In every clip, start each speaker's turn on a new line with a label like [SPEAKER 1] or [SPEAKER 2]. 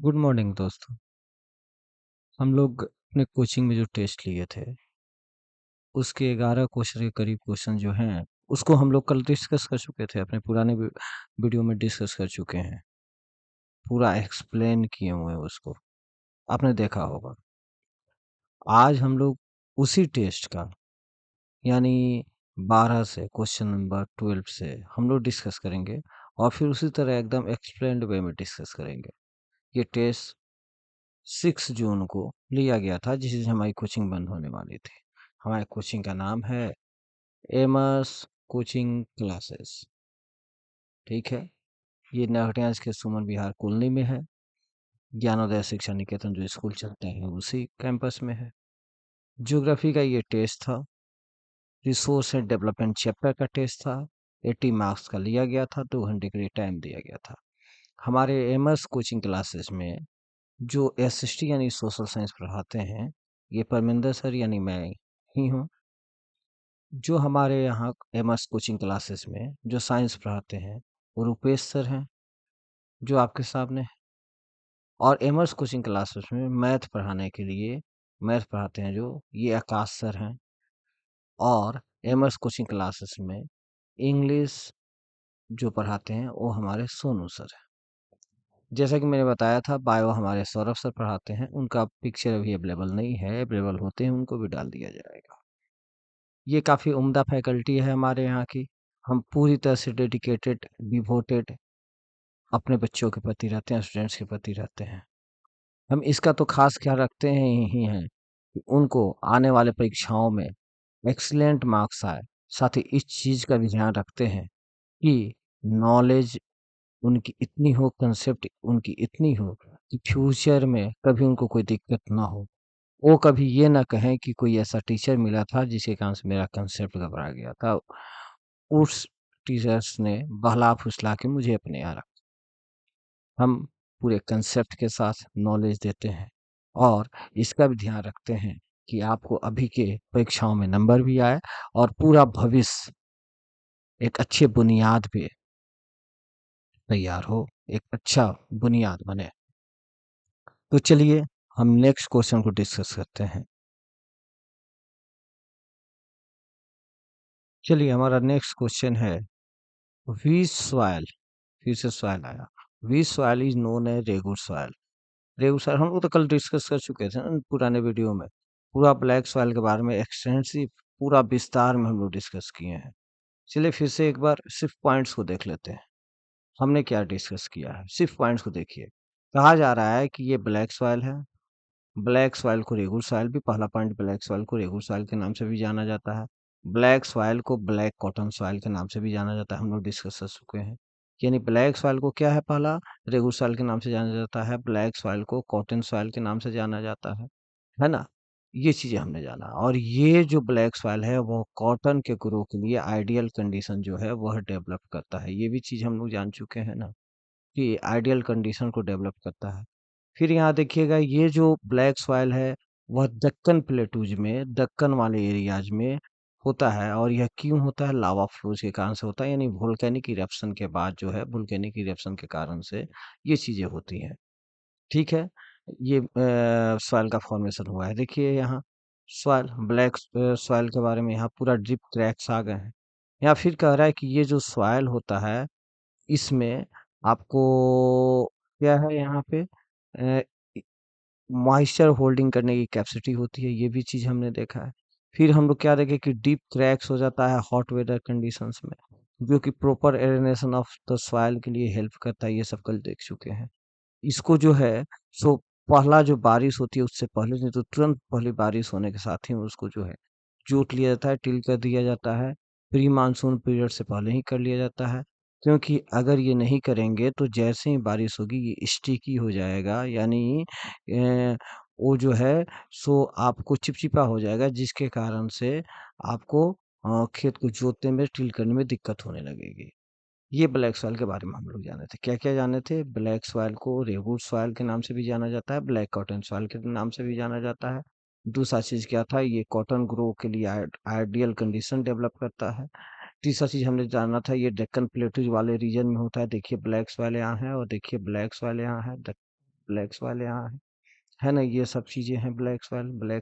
[SPEAKER 1] Good morning दोस्तों। हम लोग अपने कोचिंग में जो टेस्ट लिए थे उसके 11 क्वेश्चन के करीब क्वेश्चन जो हैं उसको हम लोग कल डिस्कस कर चुके थे, अपने पुराने वीडियो में डिस्कस कर चुके हैं। पूरा एक्सप्लेन किए हुए हैं उसको, आपने देखा होगा। आज हम लोग उसी टेस्ट का यानी 12 से क्वेश्चन नंबर 12 से हम लोग डिस्कस करेंगे और फिर उसी तरह एकदम एक्सप्लेन्ड वे में डिस्कस करेंगे। ये टेस्ट 6 जून को लिया गया था, जिस दिन हमारी कोचिंग बंद होने वाली थी। हमारे कोचिंग का नाम है एमस कोचिंग क्लासेस। ठीक है, ये नरकटियागंज के सुमन विहार कॉलोनी में है। ज्ञानोदय शिक्षा निकेतन जो स्कूल चलता है उसी कैंपस में है। ज्योग्राफी का ये टेस्ट था। रिसोर्स एंड डेवलपमेंट चैप्टर का टेस्ट था। 80 मार्क्स का लिया गया था। 2 घंटे के लिए टाइम दिया गया था। हमारे एमएस कोचिंग क्लासेस में जो एसएसटी यानी सोशल साइंस पढ़ाते हैं, ये परमिंदर सर यानी मैं ही हूँ। जो हमारे यहाँ एमएस कोचिंग क्लासेस में जो साइंस पढ़ाते हैं वो रुपेश सर हैं, जो आपके सामने हैं। और एमएस कोचिंग क्लासेस में मैथ पढ़ाने के लिए मैथ पढ़ाते हैं जो ये आकाश सर हैं। और एमएस कोचिंग क्लासेस में इंग्लिश जो पढ़ाते हैं वो हमारे सोनू सर हैं। जैसा कि मैंने बताया था, बायो हमारे सौरभ सर पढ़ाते हैं। उनका पिक्चर अभी अवेलेबल नहीं है, अवेलेबल होते हैं उनको भी डाल दिया जाएगा। ये काफ़ी उम्दा फैकल्टी है हमारे यहाँ की। हम पूरी तरह से डेडिकेटेड, डिवोटेड अपने बच्चों के प्रति रहते हैं, स्टूडेंट्स के प्रति रहते हैं। हम इसका तो खास ख्याल रखते हैं ही हैं कि उनको आने वाले परीक्षाओं में एक्सीलेंट मार्क्स आए। साथ ही इस चीज़ का भी ध्यान रखते हैं कि नॉलेज उनकी इतनी हो, कंसेप्ट उनकी इतनी हो कि फ्यूचर में कभी उनको कोई दिक्कत ना हो। वो कभी ये ना कहें कि कोई ऐसा टीचर मिला था जिसके कारण से मेरा कंसेप्ट घबरा गया था। उस टीचर्स ने बहला-फुसला के मुझे अपने यहाँ रखा। हम पूरे कंसेप्ट के साथ नॉलेज देते हैं और इसका भी ध्यान रखते हैं कि आपको अभी के परीक्षाओं में नंबर भी आए और पूरा भविष्य एक अच्छे बुनियाद पे तैयार हो, एक अच्छा बुनियाद बने। तो चलिए हम नेक्स्ट क्वेश्चन को डिस्कस करते हैं। चलिए हमारा नेक्स्ट क्वेश्चन है व्हिच सॉइल, फिर से सॉइल आया। Which soil is known as regur soil. Regur soil हम लोग तो कल डिस्कस कर चुके थे ना पुराने वीडियो में। पूरा ब्लैक सॉइल के बारे में एक्सटेंसिव पूरा विस्तार में हम लोग डिस्कस किए हैं। चलिए फिर से एक बार सिर्फ पॉइंट्स को देख लेते हैं, हमने क्या डिस्कस किया है। सिर्फ पॉइंट्स को देखिए। कहा जा रहा है कि ये ब्लैक सॉइल है। ब्लैक सॉइल को रेगुर सॉइल भी, पहला पॉइंट, ब्लैक सॉइल को रेगुर सॉइल के नाम से भी जाना जाता है। ब्लैक सॉइल को ब्लैक कॉटन सॉइल के नाम से भी जाना जाता है, हम लोग डिस्कस कर चुके हैं। यानी ब्लैक सॉइल को क्या है, पहला रेगुर सॉइल के नाम से जाना जाता है, ब्लैक सॉइल को कॉटन सॉइल के नाम से जाना जाता है ना। ये चीजें हमने जाना। और ये जो ब्लैक सॉइल है वो कॉटन के ग्रो के लिए आइडियल कंडीशन जो है वह डेवलप करता है। ये भी चीज हम लोग जान चुके हैं ना, कि आइडियल कंडीशन को डेवलप करता है। फिर यहाँ देखिएगा, ये जो ब्लैक सॉइल है वह दक्कन प्लेटूज में, दक्कन वाले एरियाज में होता है। और यह क्यों होता है, लावा फ्लोज के कारण से होता है। यानी वोल्केनिक इरप्शन के बाद जो है, वोल्केनिक इरप्शन के कारण से ये चीजें होती हैं। ठीक है, ये सॉइल का फॉर्मेशन हुआ है। देखिए यहाँ सॉइल, ब्लैक सॉइल के बारे में यहाँ पूरा डीप क्रैक्स आ गए हैं। यहाँ फिर कह रहा है कि ये जो सॉइल होता है इसमें आपको क्या है, यहाँ पे मॉइस्चर होल्डिंग करने की कैपेसिटी होती है। ये भी चीज हमने देखा है। फिर हम लोग क्या देखे कि डीप क्रैक्स हो जाता है हॉट वेदर कंडीशंस में, जो कि प्रॉपर एरेनेशन ऑफ द सॉइल के लिए हेल्प करता है। ये सब कल देख चुके हैं। इसको जो है सो पहला जो बारिश होती है उससे पहले, नहीं तो तुरंत पहली बारिश होने के साथ ही उसको जो है जोत लिया जाता है, टिल कर दिया जाता है। प्री मानसून पीरियड से पहले ही कर लिया जाता है। क्योंकि अगर ये नहीं करेंगे तो जैसे ही बारिश होगी ये स्टिकी हो जाएगा, यानी वो जो है सो आपको चिपचिपा हो जाएगा, जिसके कारण से आपको खेत को जोतने में, टिल करने में दिक्कत होने लगेगी। ये ब्लैक सॉइल के बारे में हम लोग जाने थे। क्या-क्या जाने थे? ब्लैक सॉइल को रेगुर सॉइल के नाम से भी जाना जाता है, ब्लैक कॉटन सॉइल के नाम से भी जाना जाता है। दूसरा चीज़ क्या था, ये कॉटन ग्रो के लिए आइडियल कंडीशन डेवलप करता है। तीसरा चीज़ हमने जाना था, ये डेक्कन प्लेटूज वाले रीजन में होता है। देखिए ब्लैक सॉइल यहाँ है और देखिए ब्लैक सॉइल यहाँ है। ब्लैक सॉइल यहाँ है ना? ये सब चीज़ें हैं ब्लैक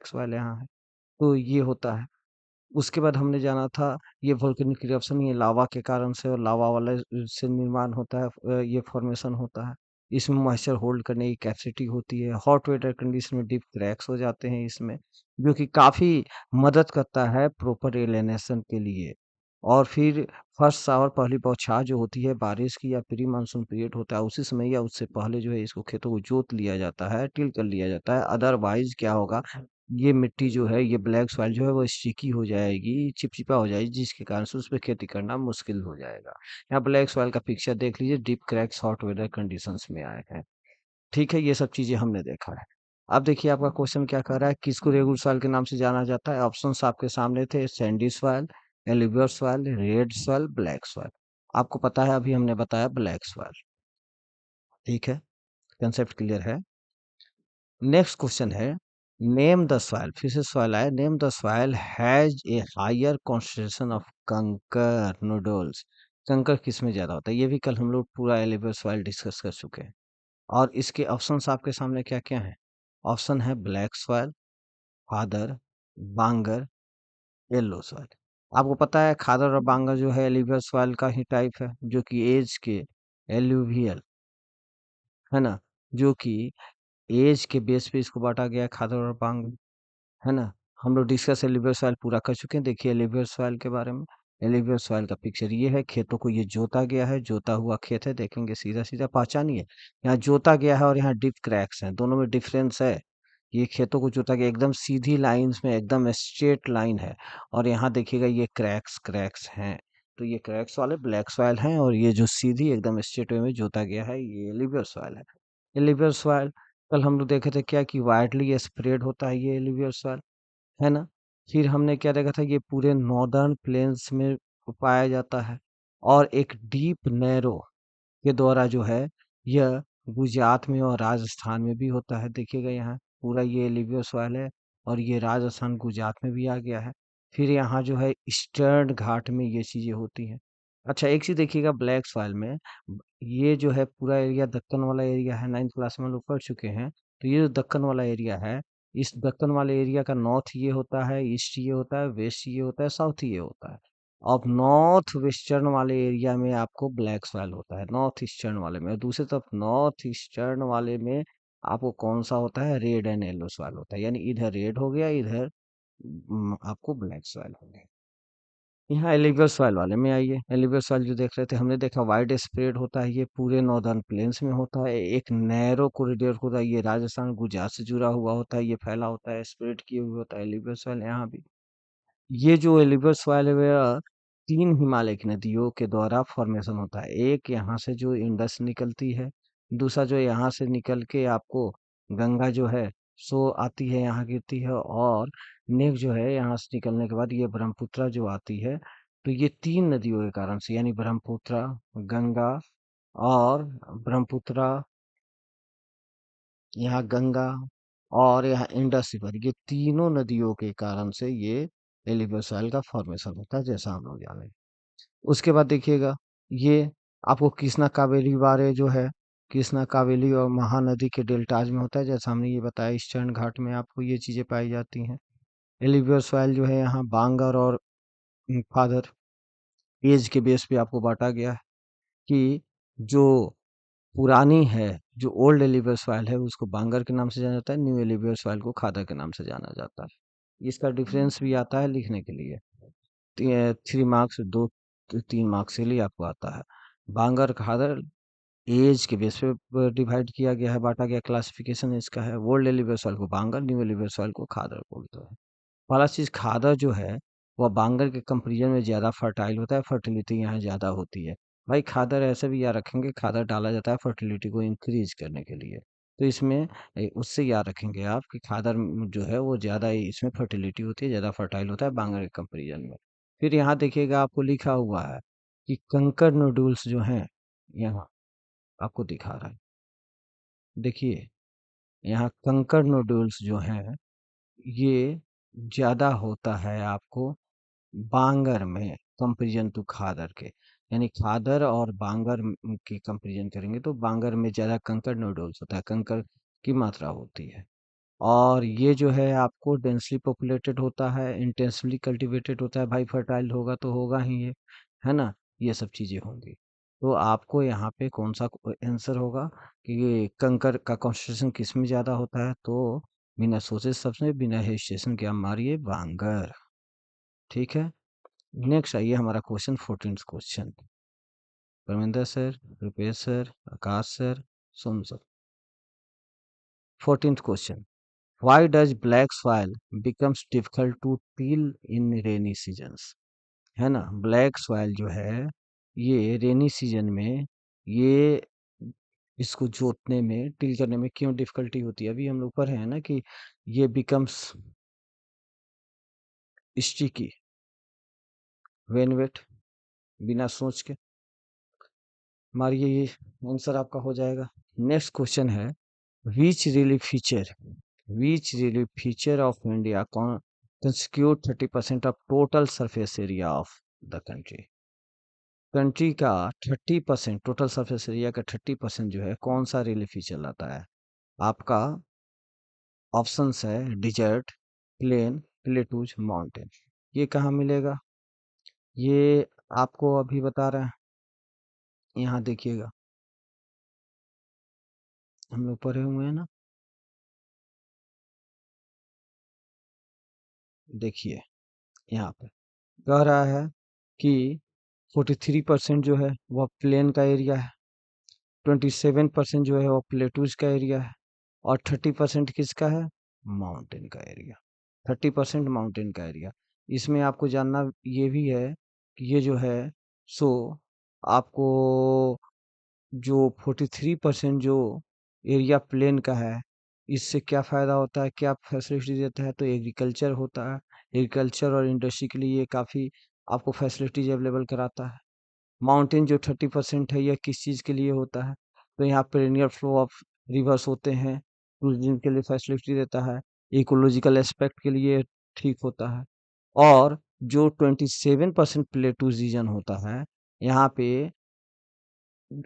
[SPEAKER 1] सॉइल यहाँ है। तो ये होता है। उसके बाद हमने जाना था ये वोल्केनिक इरप्शन ये लावा के कारण से और लावा वाला से निर्माण होता है ये फॉर्मेशन होता है। इसमें मॉइस्चर होल्ड करने की कैपेसिटी होती है। हॉट वेदर कंडीशन में डीप क्रैक्स हो जाते हैं इसमें, जो कि काफ़ी मदद करता है प्रॉपर एलिनेशन के लिए। और फिर फर्स्ट शावर पहली बौछार जो होती है बारिश की या प्री मानसून पीरियड होता है उसी समय या उससे पहले जो है इसको खेतों को जोत लिया जाता है, टिल कर लिया जाता है। अदरवाइज़ क्या होगा ये मिट्टी जो है, ये ब्लैक सॉइल जो है वो स्टिकी हो जाएगी, चिपचिपा हो जाएगी जिसके कारण से उसपे खेती करना मुश्किल हो जाएगा। यहाँ ब्लैक सॉइल का पिक्चर देख लीजिए deep cracks hot weather conditions में आए हैं। ठीक है, ये सब चीज़ें हमने देखा है। अब देखिए आपका क्वेश्चन क्या कह रहा है, किसको रेगुलर सॉइल के नाम से जाना जाता है? ऑप्शंस आपके सामने थे Sandy soil, alluvial soil, red soil, black soil. आपको पता है अभी हमने बताया ब्लैक सॉइल। ठीक है, कंसेप्ट क्लियर है? नेक्स्ट क्वेश्चन है नेम द सॉइल फिर से सॉइल आया name the soil has a higher concentration of kankar nodules kankar किस में ज्यादा होता है ये भी कल हम लोग पूरा एलिवेट सॉइल डिस्कस कर चुके हैं और इसके ऑप्शंस आपके सामने क्या क्या है ऑप्शन है ब्लैक सॉइल खादर बांगर येलो सॉइल आपको पता है खादर और बांगर जो है एलिवेट सॉइल का ही टाइप है जो कि एज के एलुवियल है ना जो कि एज के बेस पे इसको बांटा गया है खादर और बांगर है ना? हम लोग डिस्कस एलुवियल सॉइल पूरा कर चुके हैं। देखिए एलुवियल सॉइल के बारे में। एलुवियल सॉइल का पिक्चर ये है, खेतों को ये जोता गया है, जोता हुआ खेत है, देखेंगे सीधा-सीधा पहचानिए। यहाँ जोता गया है और यहाँ डीप क्रैक्स हैं, दोनों में डिफरेंस है। ये खेतों को जोता गया एकदम सीधी लाइन्स में एकदम स्ट्रेट लाइन है और यहाँ देखिएगा ये क्रैक्स क्रैक्स हैं। तो ये क्रैक्स वाले ब्लैक सॉइल हैं और ये जो सीधी एकदम स्ट्रेट वे में जोता गया है, ये एलुवियल सॉइल है। एलुवियल सॉइल कल हम लोग देखे थे क्या कि वाइडली स्प्रेड होता है ये एलुवियल सॉइल। है ना? फिर हमने क्या देखा था ये पूरे नॉर्दर्न प्लेन्स में पाया जाता है और एक डीप नैरो के द्वारा जो है यह गुजरात में और राजस्थान में भी होता है देखिएगा यहाँ पूरा ये एलुवियल सॉइल है और ये राजस्थान गुजरात में भी आ गया है फिर यहाँ जो है ईस्टर्न घाट में ये चीजें होती हैं अच्छा एक चीज देखिएगा ब्लैक सॉइल में ये जो है पूरा एरिया दक्कन वाला एरिया है 9th क्लास में हम लोग पढ़ चुके हैं तो ये जो दक्कन वाला एरिया है इस दक्कन वाले एरिया का नॉर्थ ये होता है ईस्ट ये होता है वेस्ट ये होता है साउथ ये होता है अब नॉर्थ वेस्टर्न वाले एरिया में आपको ब्लैक सॉइल होता है नॉर्थ ईस्टर्न वाले में और दूसरी तरफ नॉर्थ ईस्टर्न वाले में आपको कौन सा होता है रेड एंड येलो सॉइल होता है यानी इधर रेड हो गया इधर आपको ब्लैक सॉइल हो गया यहाँ एलिवेट सॉइल वाले में आइए एलिवेट सॉइल जो देख रहे थे हमने देखा वाइड स्प्रेड होता है ये पूरे नॉर्दर्न प्लेन्स में होता है एक नैरो कॉरिडोर होता है ये राजस्थान गुजरात से जुड़ा हुआ होता है ये फैला होता है स्प्रेड किए हुए होता है एलिवेट सॉइल यहाँ भी ये जो एलिवेट सॉइल है वह 3 हिमालय की नदियों के द्वारा फॉर्मेशन होता है। एक यहाँ से जो इंडस निकलती है, दूसरा जो यहाँ से निकल के आपको गंगा जो है सो आती है यहाँ गिरती है और नेक्स्ट जो है यहाँ से निकलने के बाद ये ब्रह्मपुत्र जो आती है तो ये 3 नदियों के कारण से यानी ब्रह्मपुत्र, गंगा और ब्रह्मपुत्र यहाँ गंगा और यहाँ इंडस रिवर ये तीनों नदियों के कारण से ये एलिवेट सॉइल का फॉर्मेशन होता है जैसा हम लोग जाने उसके बाद देखिएगा ये आपको कृष्णा कावेरी बारे जो है कृष्णा कावेरी और महानदी के डेल्टाज में होता है जैसा हमने ये बताया ईस्टर्न घाट में आपको ये चीजें पाई जाती हैं एलिवेट सॉइल जो है यहाँ बांगर और फादर एज के बेस पे आपको बांटा गया है कि जो पुरानी है जो ओल्ड एलिवेट सॉइल है उसको बांगर के नाम से जाना जाता है न्यू एलिवेट सॉइल को खादर के नाम से जाना जाता है इसका डिफरेंस भी आता है लिखने के लिए 3 मार्क्स 2 3 मार्क्स के लिए आपको आता है बांगर खादर एज के बेस पे डिवाइड किया गया है बांटा गया क्लासिफिकेशन इसका है ओल्ड एलिवेट सॉइल को बांगर न्यू एलिवेट सॉइल को खादर बोलते हैं वाला चीज खादर जो है वह बांगर के कंपेरिजन में ज्यादा फर्टाइल होता है फर्टिलिटी यहाँ ज्यादा होती है भाई खादर ऐसे भी याद रखेंगे खादर डाला जाता है फर्टिलिटी को इंक्रीज करने के लिए तो इसमें उससे याद रखेंगे आप कि खादर जो है वो ज्यादा इसमें फर्टिलिटी होती है ज्यादा फर्टाइल होता है बांगर के कंपेरिजन में फिर यहाँ देखिएगा आपको लिखा हुआ है कि कंकर नोडुल्स जो हैं यहाँ आपको दिखा रहा है देखिए यहाँ कंकर नोडुल्स जो हैं ये ज्यादा होता है आपको बांगर में कंपेरिजन टू खादर के यानी खादर और बांगर की कंपेरिजन करेंगे तो बांगर में ज़्यादा कंकड़ नोडल्स होता है, कंकड़ की मात्रा होती है। और ये जो है आपको डेंसली पॉपुलेटेड होता है, इंटेंसिवली कल्टीवेटेड होता है, भाई फर्टाइल होगा तो होगा ही ये, है ना? ये सब चीज़ें होंगी। तो आपको यहाँ पे कौन सा आंसर होगा कि ये कंकर का कॉन्सेंट्रेशन किस में ज़्यादा होता है? तो बिना सोचे सबसे बिना हेजिटेशन के आप मारिए बांगर। ठीक है? नेक्स्ट आइए हमारा question 14th question. Parminder sir, Rupesh sir, Akash sir, Som sir. 14th question. Why does black soil becomes difficult to till in rainy seasons? है ना, ब्लैक सॉइल जो है ये रेनी सीजन में ये इसको जोतने में टिल करने में क्यों डिफिकल्टी होती है? अभी हम लोग पढ़े हैं ना कि ये बिकम्स स्टिकी व्हेन वेट। बिना सोच के मारिए, ये आंसर आपका हो जाएगा। नेक्स्ट क्वेश्चन है, which relief feature which relief feature of India constitute 30% of total surface area of the country? Country का 30%, टोटल सरफेस एरिया का 30% जो है कौन सा रिलीफ फीचर लाता है? आपका ऑप्शंस है डिजर्ट, प्लेन, प्लेटूज, माउंटेन। ये कहाँ मिलेगा? ये आपको अभी बता रहे हैं, यहाँ देखिएगा, हम लोग पढ़े हुए हैं ना, देखिए यहाँ पे कह रहा है कि 43% जो है वह प्लेन का एरिया है, 27% जो है वो प्लेटूज का एरिया है, और 30% किसका है? माउंटेन का एरिया। 30% माउंटेन का एरिया। इसमें आपको जानना ये भी है कि ये जो है सो आपको जो 43% जो एरिया प्लेन का है, इससे क्या फ़ायदा होता है, क्या फैसिलिटी देता है? तो एग्रीकल्चर होता है। एग्रीकल्चर और इंडस्ट्री के लिए ये काफ़ी आपको फैसिलिटीज अवेलेबल कराता है। माउंटेन जो 30% है, यह किस चीज़ के लिए होता है? तो यहाँ पेरिनियल फ्लो ऑफ रिवर्स होते हैं, टूरिज्म के लिए फैसिलिटी देता है, इकोलॉजिकल एस्पेक्ट के लिए ठीक होता है। और जो 27% प्लेटू रीजन होता है, यहाँ पे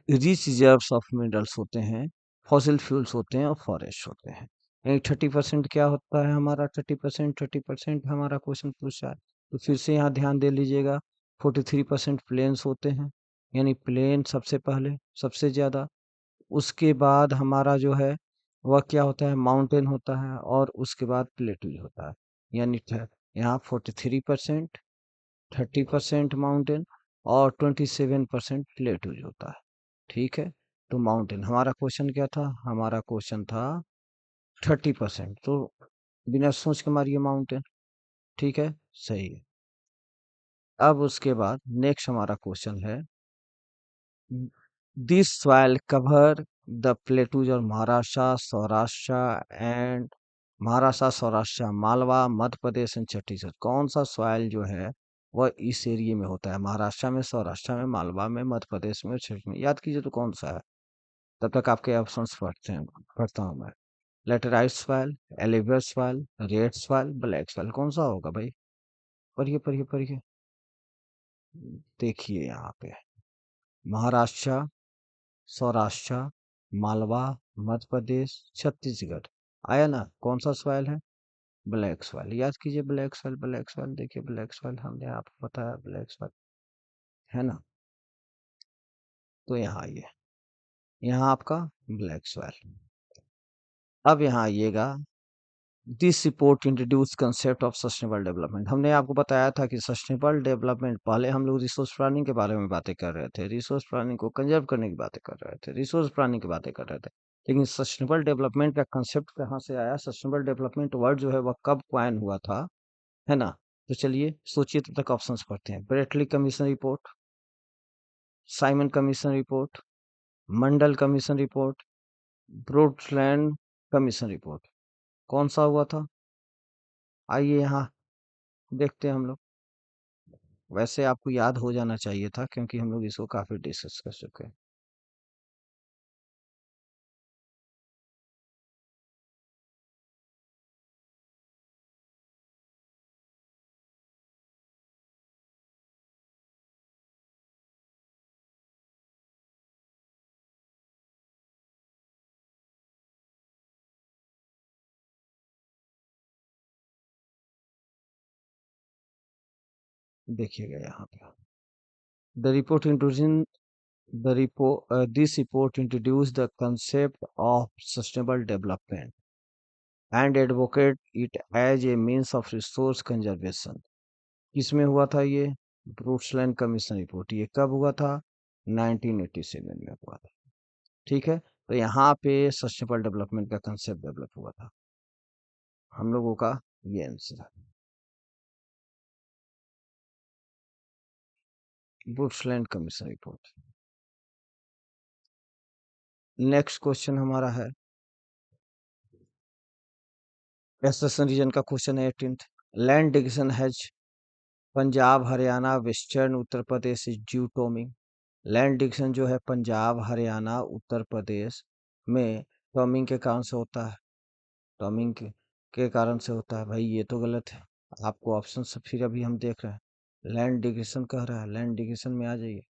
[SPEAKER 1] रिच रिजर्व्स ऑफ मिनरल्स होते हैं, फॉसिल फ्यूल्स होते हैं और फॉरेस्ट होते हैं। यानी 30% क्या होता है हमारा? 30% हमारा क्वेश्चन पूछ रहा है। तो फिर से यहाँ ध्यान दे लीजिएगा, 43% प्लेन्स होते हैं, यानी प्लेन सबसे पहले, सबसे ज़्यादा। उसके बाद हमारा जो है वह क्या होता है? माउंटेन होता है, और उसके बाद प्लेटू होता है। यानी यहाँ 43%, 30% माउंटेन और 27% प्लेटूज होता है। ठीक है, तो माउंटेन हमारा क्वेश्चन क्या था? हमारा क्वेश्चन था 30%, तो बिना सोच के मारिए माउंटेन। ठीक है, सही है। अब उसके बाद नेक्स्ट हमारा क्वेश्चन है, this soil cover the plateaus और महाराष्ट्र, सौराष्ट्र, मालवा, मध्य प्रदेश एंड छत्तीसगढ़। कौन सा सॉइल जो है वह इस एरिया में होता है? महाराष्ट्र में, सौराष्ट्र में, मालवा में, मध्य प्रदेश में, छत्तीसगढ़ में। याद कीजिए तो कौन सा है? तब तक आपके ऑप्शंस पढ़ता हूँ मैं। Laterite soil, alluvial soil, red soil, black soil. कौन सा होगा भाई? पढ़िए पढ़िए पढ़िए। देखिए यहाँ पे महाराष्ट्र, सौराष्ट्र, मालवा, मध्य प्रदेश, छत्तीसगढ़। आया ना? कौन सा सॉइल है? Black soil. याद कीजिए, ब्लैक सॉइल, ब्लैक सॉइल। देखिए ब्लैक सॉइल हमने आपको बताया, ब्लैक सॉइल है ना? तो यहाँ आइए, यहाँ आपका ब्लैक सॉइल। अब यहाँ आइएगा, this report introduce concept of sustainable development. हमने आपको बताया था कि सस्टेनेबल डेवलपमेंट, पहले हम लोग रिसोर्स प्लानिंग के बारे में बातें कर रहे थे, रिसोर्स प्लानिंग को कंजर्व करने की बातें कर रहे थे, रिसोर्स प्लानिंग की बातें कर रहे थे। लेकिन सस्टेनेबल डेवलपमेंट का कंसेप्ट कहाँ से आया? सस्टेनेबल डेवलपमेंट वर्ड जो है वह कब क्वाइन हुआ था, है ना? तो चलिए सोचिए, तब तक ऑप्शंस पढ़ते हैं। Bradley commission report, Simon commission report, Mandal commission report, Brundtland commission report. कौन सा हुआ था? आइए यहाँ देखते हैं हम लोग। वैसे आपको याद हो जाना चाहिए था, क्योंकि हम लोग इसको काफी डिस्कस कर चुके हैं। देखिएगा यहाँ पे, the report introduce this report introduced the concept of sustainable development and advocate it as a means of resource conservation। किसमें हुआ था ये? Brundtland commission report. ये कब हुआ था? 1987 में हुआ था। ठीक है, तो यहाँ पे सस्टेनेबल डेवलपमेंट का कंसेप्ट डेवलप हुआ था हम लोगों का। ये आंसर है, Brundtland commission report. Next question हमारा है, वेस्टर्न रीजन का क्वेश्चन है 18th। Land division has Punjab Haryana western Uttar Pradesh is due टॉमिंग। लैंड डिविजन जो है पंजाब हरियाणा उत्तर प्रदेश में टॉमिंग के कारण से होता है। टॉमिंग के कारण से होता है। भाई ये तो गलत है। आपको ऑप्शन से फिर अभी हम देख रहे हैं, लैंड डिविजन कह रहा है, लैंड डिविजन में आ जाइए।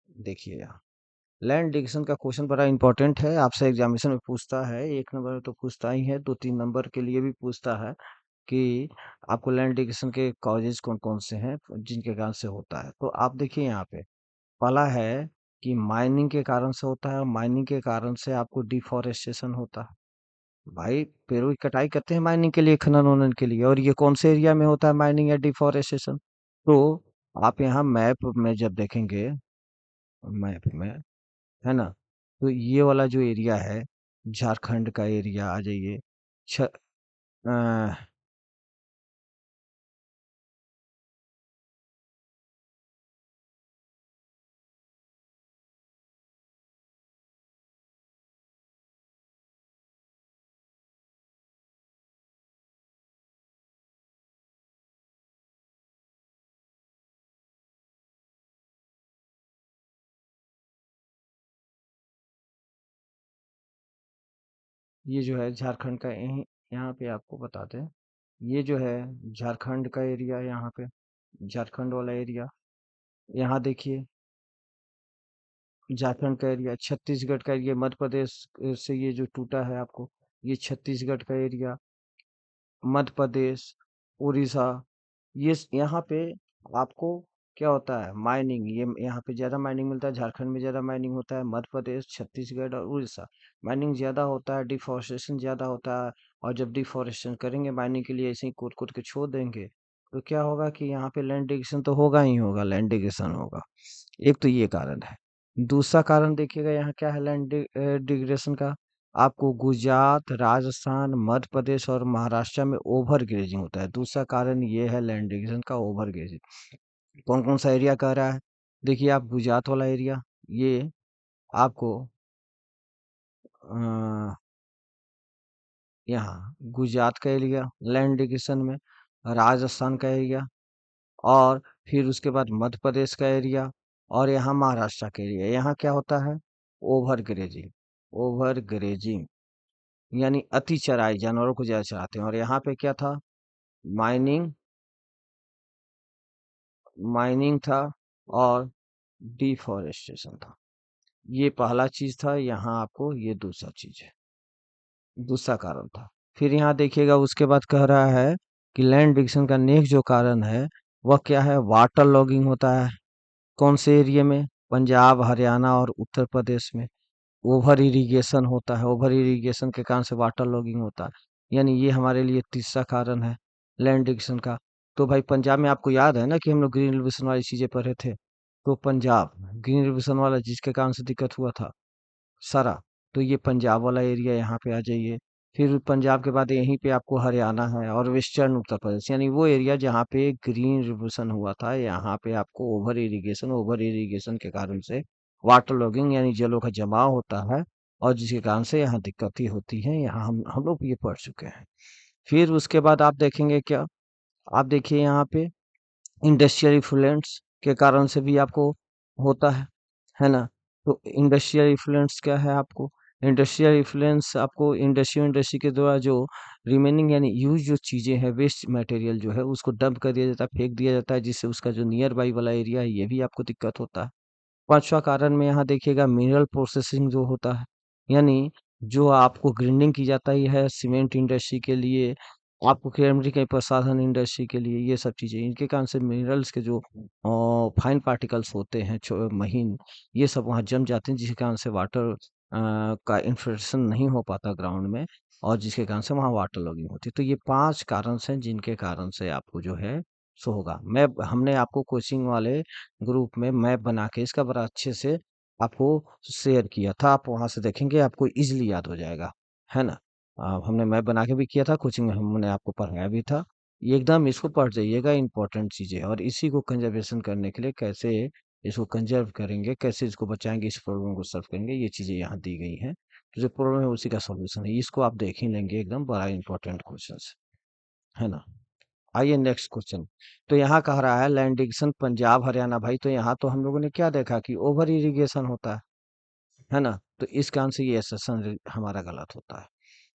[SPEAKER 1] देखिए यहाँ लैंड डिविजन का क्वेश्चन बड़ा इंपॉर्टेंट है, आपसे एग्जामिनेशन में पूछता है। एक नंबर तो पूछता ही है, 2-3 नंबर के लिए भी पूछता है कि आपको लैंड डिविजन के कॉजेज कौन कौन से हैं जिनके कारण से होता है। तो आप देखिए यहाँ पे पहला है कि माइनिंग के कारण से होता है, और माइनिंग के कारण से आपको डिफॉरेस्टेशन होता है। भाई पेड़ों की कटाई करते हैं माइनिंग के लिए, खनन वनन के लिए, और ये कौन से एरिया में होता है माइनिंग या डिफॉरेस्टेशन? तो आप यहाँ मैप में जब देखेंगे, मैप में, है ना, तो ये वाला जो एरिया है झारखंड का एरिया आ जाइए। छ, अ, ये जो है झारखंड का, यहीं यहाँ पे आपको बताते हैं, ये जो है झारखंड का एरिया, यहाँ पे झारखंड वाला एरिया। यहाँ देखिए झारखंड का एरिया, छत्तीसगढ़ का एरिया, मध्य प्रदेश से ये जो टूटा है आपको, ये छत्तीसगढ़ का एरिया, मध्य प्रदेश, उड़ीसा, यहाँ पे आपको क्या होता है माइनिंग, ये यहाँ पे ज्यादा माइनिंग मिलता है। झारखंड में ज्यादा माइनिंग होता है, मध्य प्रदेश, छत्तीसगढ़ और उड़ीसा माइनिंग ज्यादा होता है, डिफोरेस्टेशन ज्यादा होता है। और जब डिफोरेस्टेशन करेंगे माइनिंग के लिए, ऐसे ही कूट कूट के छोड़ देंगे, तो क्या होगा कि यहाँ पे लैंड डिग्रेडेशन तो होगा ही होगा, लैंड डिग्रेडेशन होगा। एक तो ये कारण है। दूसरा कारण देखिएगा यहाँ क्या है लैंड डिग्रेडेशन का, आपको गुजरात, राजस्थान, मध्य प्रदेश और महाराष्ट्र में ओवर ग्रेजिंग होता है। दूसरा कारण ये है लैंड डिविजन का, ओवर ग्रेजिंग। कौन कौन सा एरिया कह रहा है? देखिए आप गुजरात वाला एरिया, ये आपको अ, यहाँ गुजरात का एरिया लैंड डिविजन में, राजस्थान का एरिया, और फिर उसके बाद मध्य प्रदेश का एरिया, और यहाँ महाराष्ट्र का एरिया। यहाँ क्या होता है? Over grazing. ओवर ग्रेजिंग यानी अति चराई, जानवरों को ज्यादा चराते हैं। और यहाँ पे क्या था? माइनिंग, माइनिंग था और डिफॉरेस्टेशन था। ये पहला चीज था, यहाँ आपको ये दूसरा चीज है, दूसरा कारण था। फिर यहाँ देखिएगा उसके बाद कह रहा है कि लैंड डिविजन का नेक्स्ट जो कारण है वह क्या है? वाटर लॉगिंग होता है। कौन से एरिया में? पंजाब, हरियाणा और उत्तर प्रदेश में ओवर इरिगेशन होता है। ओवर इरिगेशन के कारण से वाटर लॉगिंग होता है। यानी ये हमारे लिए तीसरा कारण है लैंड डिविजन का। तो भाई पंजाब में आपको याद है ना कि हम लोग ग्रीन रिवोल्यूशन वाली चीजें पढ़े थे, तो पंजाब ग्रीन रिवोल्यूशन वाला जिसके कारण से दिक्कत हुआ था सारा, तो ये पंजाब वाला एरिया यहाँ पे आ जाइए। फिर पंजाब के बाद यहीं पे आपको हरियाणा है और वेस्टर्न उत्तर प्रदेश, यानी वो एरिया जहाँ पे ग्रीन रिवोल्यूशन हुआ था, यहाँ पे आपको ओवर इरिगेशन के कारण से वाटर लॉगिंग यानी जलों का जमाव होता है, और जिसके कारण से यहाँ दिक्कतें होती हैं। यहाँ हम लोग ये पढ़ चुके हैं। फिर उसके बाद आप देखेंगे क्या? आप देखिए यहाँ पे इंडस्ट्रियल इफ्लुएंस के कारण से भी आपको होता है ना? तो इंडस्ट्रियल इफ्लुएंस क्या है आपको? इंडस्ट्रियल इफ्लुएंस आपको इंडस्ट्री के द्वारा जो रिमेनिंग यानी यूज जो चीजें हैं, वेस्ट मटेरियल जो है उसको डंप कर दिया जाता है, फेंक दिया जाता है, जिससे उसका जो नियर बाई वाला एरिया है ये भी आपको दिक्कत होता है। पांचवा कारण में यहाँ देखिएगा मिनरल प्रोसेसिंग जो होता है, यानी जो आपको ग्राइंडिंग की जाता ही है सीमेंट इंडस्ट्री के लिए, आपको केमिकल के प्रसाधन इंडस्ट्री के लिए ये सब चीजें, इनके कारण से मिनरल्स के जो फाइन पार्टिकल्स होते हैं, महीन, ये सब वहाँ जम जाते हैं, जिसके कारण से वाटर का इन्फिल्ट्रेशन नहीं हो पाता ग्राउंड में, और जिसके कारण से वहाँ वाटर लॉगिंग होती है। तो ये 5 कारण हैं जिनके कारण से आपको जो है सो होगा। मैं हमने आपको कोचिंग वाले ग्रुप में मैप बना के इसका बड़ा अच्छे से आपको शेयर किया था, आप वहां से देखेंगे आपको इजिली याद हो जाएगा, है ना। हमने मैप बना के भी किया था, कोचिंग में हमने आपको पढ़ाया भी था। ये एकदम इसको पढ़ जाइएगा, इंपॉर्टेंट चीजें, और इसी को कंजर्वेशन करने के लिए कैसे इसको कंजर्व करेंगे, कैसे इसको बचाएंगे, इस प्रॉब्लम को सॉल्व करेंगे, ये चीजें यहाँ दी गई हैं। तो जो प्रॉब्लम है उसी का सॉल्यूशन है, इसको आप देख ही लेंगे, एकदम बड़ा इंपॉर्टेंट क्वेश्चन है ना। आइए नेक्स्ट क्वेश्चन। तो यहाँ कह रहा है लैंडिक्सन पंजाब हरियाणा, भाई तो यहाँ तो हम लोगों ने क्या देखा कि ओवर इरिगेशन होता है ना। तो इस कारण से ये असर्शन हमारा गलत होता है।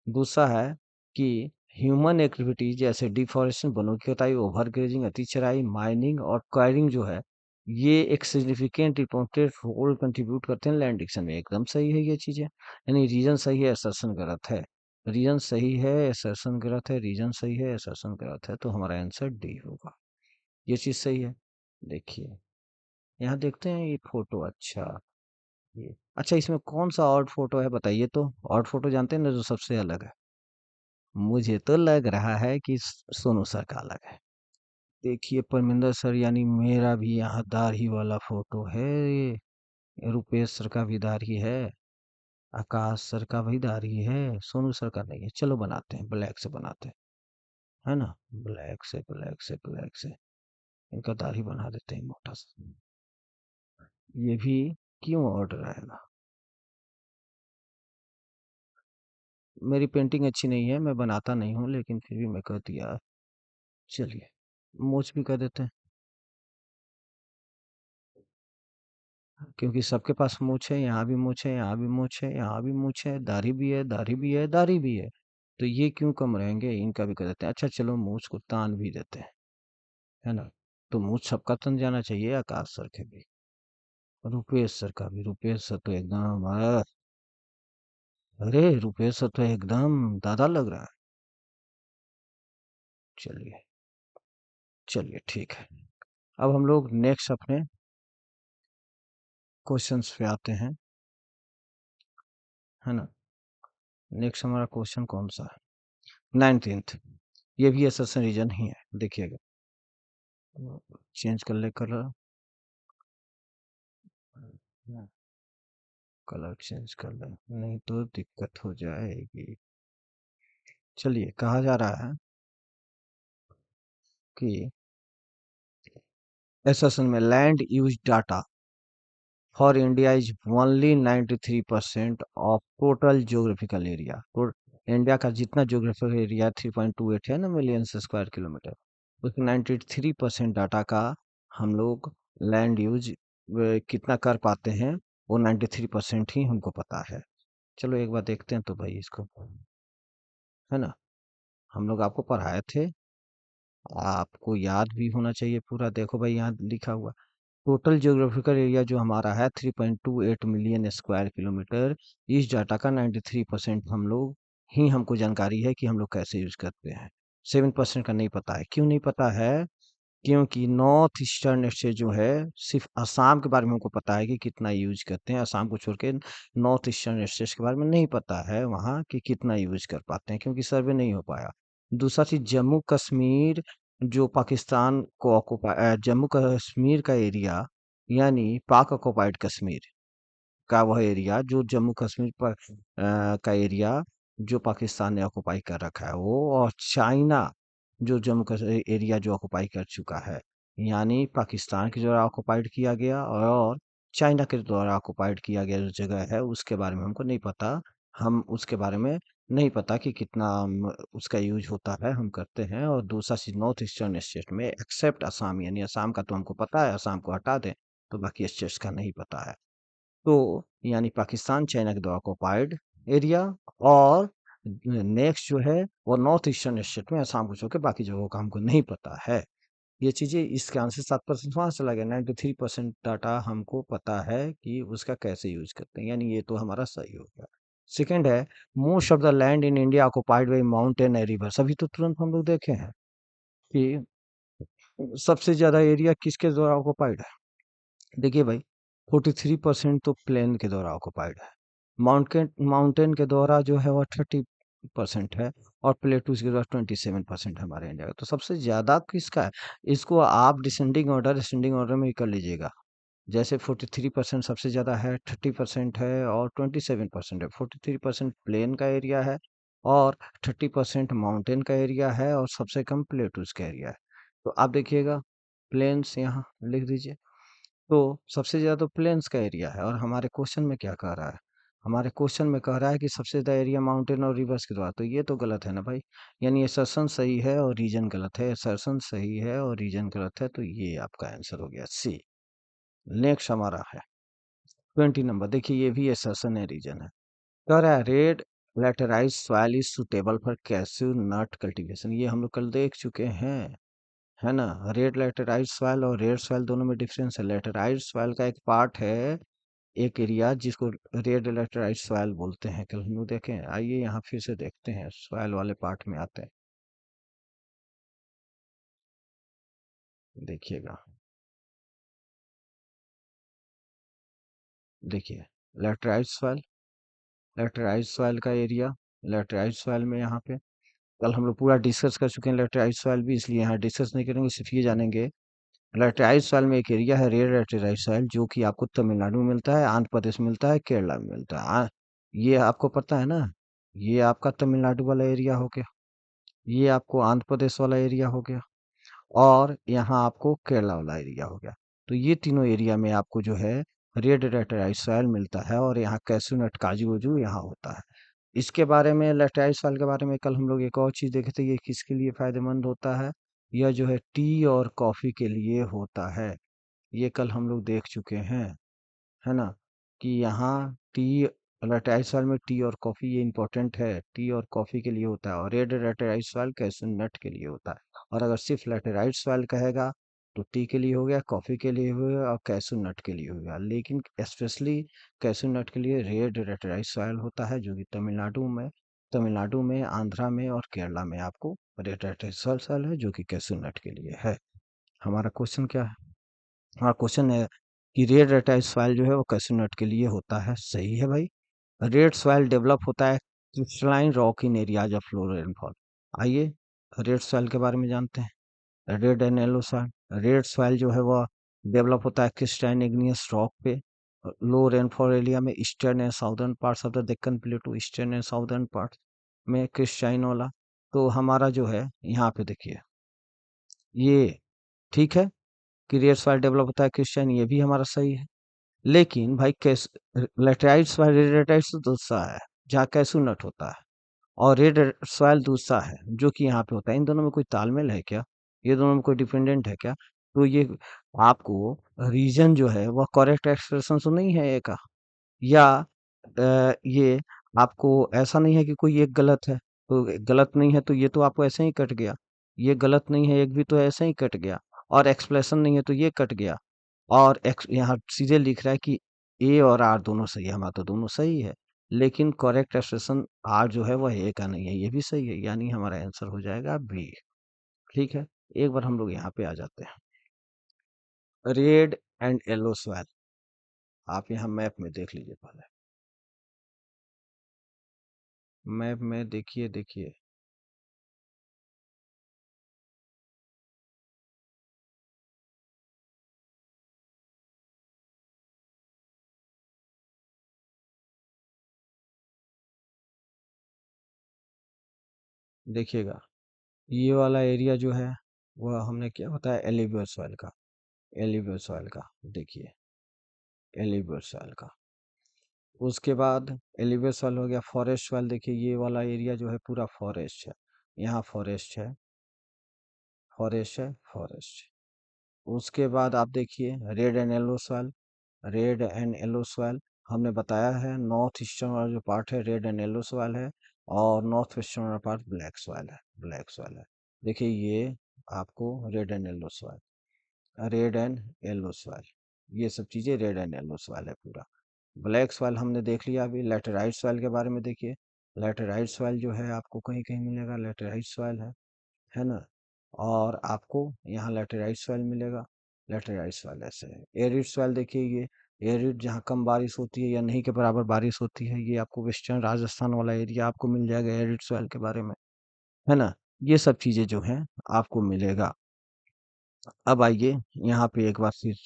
[SPEAKER 1] दूसरा है कि ह्यूमन एक्टिविटीज जैसे डिफॉरेस्टेशन, वनों की कटाई, ओवर ग्रेजिंग, अति चराई, माइनिंग और क्वायरिंग जो है, ये एक सिग्निफिकेंट इंपॉर्टेंट रोल कंट्रीब्यूट करते हैं लैंड डिक्शन में। एकदम सही है ये चीजें, यानी रीजन सही है, असर्शन गलत है। रीजन सही है, असर्शन गलत है, रीजन सही है, असर्शन गलत है, तो हमारा आंसर डी होगा। ये चीज सही है। देखिए यहाँ देखते हैं ये फोटो, अच्छा ये, अच्छा इसमें कौन सा ऑड फोटो है बताइए तो। ऑड फोटो जानते हैं ना जो सबसे अलग है, मुझे तो लग रहा है कि सोनू सर का अलग है। देखिए परमिंदर सर, यानी मेरा भी यहाँ दाढ़ी वाला फोटो है ये। रुपेश सर का भी दाढ़ी है, आकाश सर का भी दाढ़ी है, सोनू सर का नहीं है। चलो बनाते हैं, ब्लैक से बनाते हैं, है ना। ब्लैक से, ब्लैक से, ब्लैक से इनका दाढ़ी बना देते हैं मोटा सा। ये भी क्यों ऑर्डर आएगा, मेरी पेंटिंग अच्छी नहीं है, मैं बनाता नहीं हूँ, लेकिन फिर भी मैं कर दिया। चलिए मूछ भी कर देते हैं, क्योंकि सबके पास मूछ है, यहाँ भी मूछ है, यहाँ भी मूछ है, यहाँ भी मूछ है, दाढ़ी भी है, दाढ़ी भी है, दाढ़ी भी है। तो ये क्यों कम रहेंगे, इनका भी कर देते हैं। अच्छा चलो मूछ को तान भी देते हैं, है ना। तो मूछ सबका तन जाना चाहिए, आकाश सर के भी, रुपेश सर का भी। रुपेश सर तो एकदम अरे रुपेश सर तो एकदम दादा लग रहा है। चलिए, चलिए ठीक है। अब हम लोग नेक्स्ट अपने क्वेश्चंस पे आते हैं, है ना। नेक्स्ट हमारा क्वेश्चन कौन सा है, 19th। ये भी एसेशन रीजन ही है, देखिएगा। चेंज कर ले कलर, कलर चेंज कर ले, नहीं तो दिक्कत हो जाएगी। चलिए कहा जा रहा है कि एसेशन में land use data for India is only 93% of total geographical area. तो इंडिया का जितना ज्योग्राफिकल एरिया 3.28 है ना मिलियन स्क्वायर किलोमीटर, उसमें 93% डाटा का हम लोग लैंड यूज कितना कर पाते हैं, वो 93% ही हमको पता है। चलो एक बार देखते हैं तो भाई इसको, है ना। हम लोग आपको पढ़ाए थे, आपको याद भी होना चाहिए पूरा। देखो भाई यहाँ लिखा हुआ, टोटल ज्योग्राफिकल एरिया जो हमारा है 3.28 मिलियन स्क्वायर किलोमीटर। इस डाटा का 93% हम लोग ही हमको जानकारी है कि हम लोग कैसे यूज करते हैं। 7% का नहीं पता है। क्यों नहीं पता है, क्योंकि नॉर्थ ईस्टर्न स्टेट जो है, सिर्फ असम के बारे में हमको पता है कि कितना यूज करते हैं, असम को छोड़ के नॉर्थ ईस्टर्न स्टेट के बारे में नहीं पता है वहाँ कि कितना यूज कर पाते हैं, क्योंकि सर्वे नहीं हो पाया। दूसरा चीज, जम्मू कश्मीर जो पाकिस्तान को ऑक्युपाई, जम्मू कश्मीर का एरिया, यानी पाक ऑक्युपाइड कश्मीर का वह एरिया, जो जम्मू कश्मीर पर का एरिया जो पाकिस्तान ने ऑक्युपाई कर रखा है वो, और चाइना जो जम्मू कश्मीर एरिया जो ऑक्युपाई कर चुका है, यानी पाकिस्तान के द्वारा ऑक्युपाइड किया गया और चाइना के द्वारा ऑक्युपाइड किया गया जो जगह है, उसके बारे में हमको नहीं पता। हम उसके बारे में नहीं पता कि कितना उसका यूज होता है, हम करते हैं। और दूसरा चीज, नॉर्थ ईस्टर्न स्टेट में एक्सेप्ट असम, यानी असम का तो हमको पता है, असम को हटा दें तो बाकी स्टेट्स का नहीं पता है। तो यानी पाकिस्तान चाइना के द्वारा ऑक्युपाइड एरिया, और नेक्स्ट जो है वो नॉर्थ ईस्टर्न स्टेट में असम को छोड़ के बाकी जगहों का हमको नहीं पता है। ये चीजें इसके आंसर 7% वहां चला गया, 93% डाटा हमको पता है कि उसका कैसे यूज करते हैं, यानी ये तो हमारा सही हो गया। सेकंड है, most of the land in India occupied by mountain and reverse. अभी तो तुरंत हम लोग देखे हैं कि सबसे ज्यादा एरिया किसके द्वारा ऑक्युपाइड है। देखिए भाई, 43% तो प्लेन के द्वारा ऑक्युपाइड है, माउंटेन माउंटेन के द्वारा जो है वह 30% है, और प्लेटूज के द्वारा 27% हमारे इंडिया का। तो सबसे ज्यादा किसका है, इसको आप डिसेंडिंग ऑर्डर में ही कर लीजिएगा। जैसे 43% सबसे ज्यादा है, 30% है, और 27% है। 43% प्लेन का एरिया है, और 30% माउंटेन का एरिया है, और सबसे कम प्लेटूज का एरिया है। तो आप देखिएगा, प्लेन्स यहाँ लिख दीजिए। तो सबसे ज़्यादा तो प्लेन्स का एरिया है, और हमारे क्वेश्चन में क्या कह रहा है, हमारे क्वेश्चन में कह रहा है कि सबसे ज़्यादा एरिया माउंटेन और रिवर्स के द्वारा। तो ये तो गलत है ना भाई, यानी असर्शन सही है और रीजन गलत है, असर्शन सही है और रीजन गलत है, तो ये आपका आंसर हो गया सी। नेक्स्ट हमारा है 20 नंबर। देखिए, ये भी असर्शन है, रीजन है। कह रहा है red laterite soil is suitable for cashew nut cultivation. ये हम लोग कल देख चुके हैं, है ना। रेड लैटेराइट सॉइल और रेड सॉइल दोनों में डिफरेंस है। लैटेराइट सॉइल का एक पार्ट है, एक एरिया, जिसको रेड लैटेराइट सॉइल बोलते हैं। कल हम लोग देखें, आइए यहाँ फिर से देखते हैं, सॉइल वाले पार्ट में आते हैं। देखिएगा, देखिए, लैटेराइट सॉइल, लैटेराइट सॉइल का एरिया, लैटेराइट सॉइल में यहाँ पे कल हम लोग पूरा डिस्कस कर चुके हैं लैटेराइट सॉइल भी, इसलिए यहाँ डिस्कस नहीं करेंगे, सिर्फ ये जानेंगे। लैटेराइट सॉइल में एक एरिया है रेड लैटेराइट सॉइल, जो कि आपको तमिलनाडु में मिलता है, आंध्र प्रदेश में मिलता है, केरला में मिलता है। ये आपको पता है ना, ये आपका तमिलनाडु वाला एरिया हो गया, ये आपको आंध्र प्रदेश वाला एरिया हो गया, और यहाँ आपको केरला वाला एरिया हो गया। तो ये तीनों एरिया में आपको जो है रेड लैटेराइट सॉइल मिलता है, और यहाँ कैशू नट काजू वजू यहाँ होता है। इसके बारे में, लैटेराइट सॉइल के बारे में कल हम लोग एक और चीज देखे थे, ये किसके लिए फायदेमंद होता है, यह जो है टी और कॉफी के लिए होता है। ये कल हम लोग देख चुके हैं, है ना, कि यहाँ टी, लैटेराइट सॉइल में टी और कॉफी, ये इंपॉर्टेंट है, टी और कॉफी के लिए होता है, और रेड लैटेराइट सॉइल कैसू नट के लिए होता है। और अगर सिर्फ लैटेराइट सॉइल कहेगा तो टी के लिए हो गया, कॉफी के लिए हो गया, और कैसू नट के लिए हो गया। लेकिन स्पेशली कैसू नट के लिए रेड लैटेराइट सॉइल होता है, जो कि तमिलनाडु में, आंध्रा में और केरला में आपको रेड लैटेराइट सॉइल है, जो कि कैसू नट के लिए है। हमारा क्वेश्चन क्या है, हमारा क्वेश्चन है कि रेड रेटाइल सॉइल जो है वो कैसीनट के लिए होता है। सही है भाई। रेड सॉइल डेवलप होता है crystalline rock in areas of low rainfall. आइए रेड सॉइल के बारे में जानते हैं। Red and yellow soil, red soil जो है वह डेवलप होता है क्रिस्टाइन इग्नियस रॉक पे, लो रेनफॉल एरिया में, eastern and southern parts of the Deccan प्लेटू, eastern and southern parts में क्रिस्टाइन वाला। तो हमारा जो है यहाँ पे देखिए, ये ठीक है कि रेड सॉइल डेवलप होता है क्रिस्टाइन, ये भी हमारा सही है। लेकिन भाई कैस लेटराइट सॉइल रेडेटाइट तो दूसरा है, जहाँ कैसू नट होता है, और रेड सॉइल दूसरा है जो कि यहाँ पे होता है। इन दोनों में कोई तालमेल है क्या, ये दोनों में कोई डिपेंडेंट है क्या। तो ये आपको रीजन जो है वह करेक्ट एक्सप्रेशन तो नहीं है ए का, या ये आपको ऐसा नहीं है कि कोई एक गलत है, तो गलत नहीं है तो ये तो आपको ऐसे ही कट गया, ये गलत नहीं है एक भी तो ऐसे ही कट गया, और एक्सप्लेशन नहीं है तो ये कट गया, और यहाँ सीधे लिख रहा है कि ए और आर दोनों सही है, हमारा तो दोनों सही है। लेकिन करेक्ट एक्सप्रेशन आर जो है वह ए का नहीं है, ये भी सही है, यानी हमारा आंसर हो जाएगा बी। ठीक है, एक बार हम लोग यहाँ पे आ जाते हैं, रेड एंड येलो सॉइल। आप यहाँ मैप में देख लीजिए पहले, मैप में देखिए, देखिए, देखिएगा, ये वाला एरिया जो है वह हमने क्या बताया, एलिवियल सॉइल का, एलिवियल सॉइल का, देखिए, एलिवियल सॉइल का। उसके बाद एलिवेट सॉइल हो गया, फॉरेस्ट सॉइल। देखिए, ये वाला एरिया जो है पूरा फॉरेस्ट है, यहाँ फॉरेस्ट है, फॉरेस्ट है, फॉरेस्ट। उसके बाद आप देखिए red and yellow soil, red and yellow soil हमने बताया है, नॉर्थ ईस्टर्न वाला जो पार्ट है रेड एंड येलो सॉइल है, और नॉर्थ वेस्टर्न वाला पार्ट ब्लैक सॉइल है, ब्लैक सॉइल है। देखिए, ये आपको red and yellow soil, red and yellow soil, ये सब चीजें रेड एंड येलो सॉइल है पूरा। ब्लैक सॉइल हमने देख लिया। अभी लैटेराइट सॉइल के बारे में देखिए। लैटेराइट सॉइल जो है आपको कहीं कहीं मिलेगा, लैटेराइट सॉइल है ना। और आपको यहाँ लैटेराइट सॉइल मिलेगा। लैटेराइट सॉइल ऐसे है। एरिड सॉइल देखिए, ये एरिड जहाँ कम बारिश होती है या नहीं के बराबर बारिश होती है, ये आपको वेस्टर्न राजस्थान वाला एरिया आपको मिल जाएगा एरिड सॉइल के बारे में, है ना। ये सब चीजें जो हैं आपको मिलेगा। अब आइए यहाँ पे एक बार फिर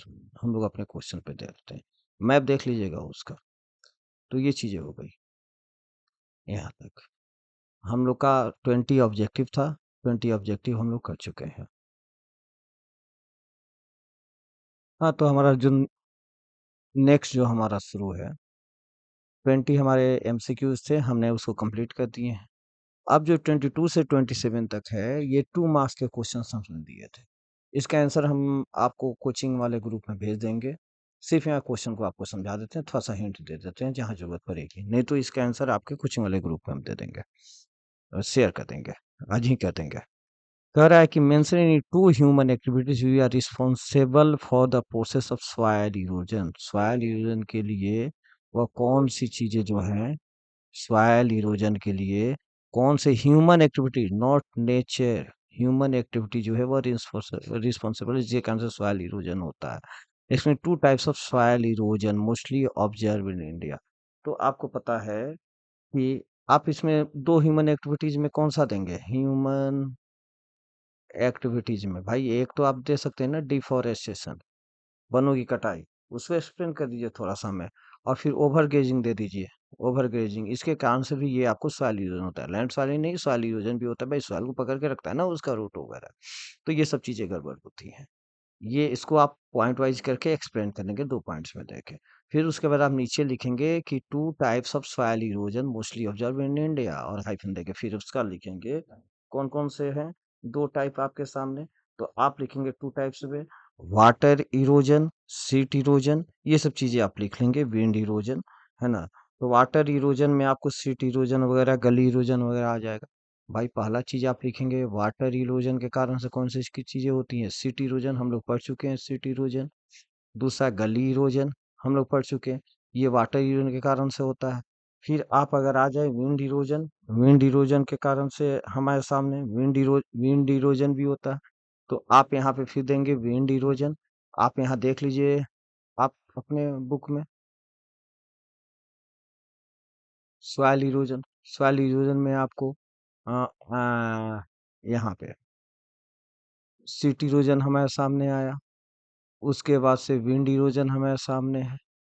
[SPEAKER 1] हम लोग अपने क्वेश्चन पे देखते हैं। मैप देख लीजिएगा उसका। तो ये चीजें हो गई यहाँ तक। हम लोग का 20 ऑब्जेक्टिव था। 20 ऑब्जेक्टिव हम लोग कर चुके हैं। हाँ, तो हमारा जो नेक्स्ट जो हमारा शुरू है, 20 हमारे एमसीक्यूज थे, हमने उसको कंप्लीट कर दिए हैं। अब जो 22 से 27 तक है, ये 2 मार्क्स के क्वेश्चन हमने दिए थे। इसका आंसर हम आपको कोचिंग वाले ग्रुप में भेज देंगे। सिर्फ यहाँ क्वेश्चन को आपको समझा देते हैं, थोड़ा सा हिंट दे देते हैं जहाँ जरूरत पड़ेगी, नहीं तो इसका आंसर आपके कोचिंग वाले ग्रुप में हम दे देंगे और शेयर कर देंगे, आज ही कर देंगे। कह रहा है कि mention in two human activities we are responsible for the process of soil erosion. Soil erosion के लिए वह कौन सी चीजें जो हैं, सॉइल इरोजन के लिए कौन से human activity, not nature, human activity जो है वो रिस्पॉन्सिबल, इसके कारण से सॉइल इरोजन होता है। इसमें 2 types of soil erosion mostly observe in India. तो आपको पता है कि आप इसमें 2 ह्यूमन एक्टिविटीज में कौन सा देंगे? ह्यूमन एक्टिविटीज में भाई एक तो आप दे सकते हैं ना, डिफॉरेस्टेशन, वनों की कटाई, उसको एक्सप्लेन कर दीजिए थोड़ा सा हमें। और फिर ओवर ग्रेजिंग दे दीजिए। ओवर ग्रेजिंग, इसके कारण से भी ये आपको सॉइल इरोजन होता है। लैंड सॉइल नहीं, सॉइल इरोजन भी होता है भाई, सॉइल को पकड़ के रखता है ना उसका रूट वगैरह। तो ये सब चीजें गड़बड़ होती हैं। ये इसको आप पॉइंट वाइज करके एक्सप्लेन करेंगे 2 पॉइंट्स में देके। फिर उसके बाद आप नीचे लिखेंगे कि 2 types of soil erosion mostly observe in India, और हाइफन देके फिर उसका लिखेंगे कौन कौन से हैं 2 टाइप आपके सामने। तो आप लिखेंगे 2 टाइप्स में, वाटर इरोजन, सीट इरोजन, ये सब चीजें आप लिख लेंगे, विंड इरोजन, है ना। तो वाटर इरोजन में आपको सीट इरोजन वगैरह, गली इरोजन वगैरह आ जाएगा। भाई पहला चीज आप लिखेंगे वाटर इरोजन के कारण से कौन सी इसकी चीजें होती हैं, सीट इरोजन, हम लोग पढ़ चुके हैं सीट इरोजन। दूसरा गली इरोजन, हम लोग पढ़ चुके हैं, ये वाटर इरोजन के कारण से होता है। फिर आप अगर आ जाए विंड इरोजन, विंड इरोजन के कारण से हमारे सामने विंड इरोजन भी होता है। तो आप यहाँ पे फिर देंगे विंड इरोजन। आप यहाँ देख लीजिए, आप अपने बुक में सॉइल इरोजन, सॉइल इरोजन में आपको अ, यहाँ पे सीट इरोजन हमारे सामने आया। उसके बाद से विंड इरोजन हमारे सामने है।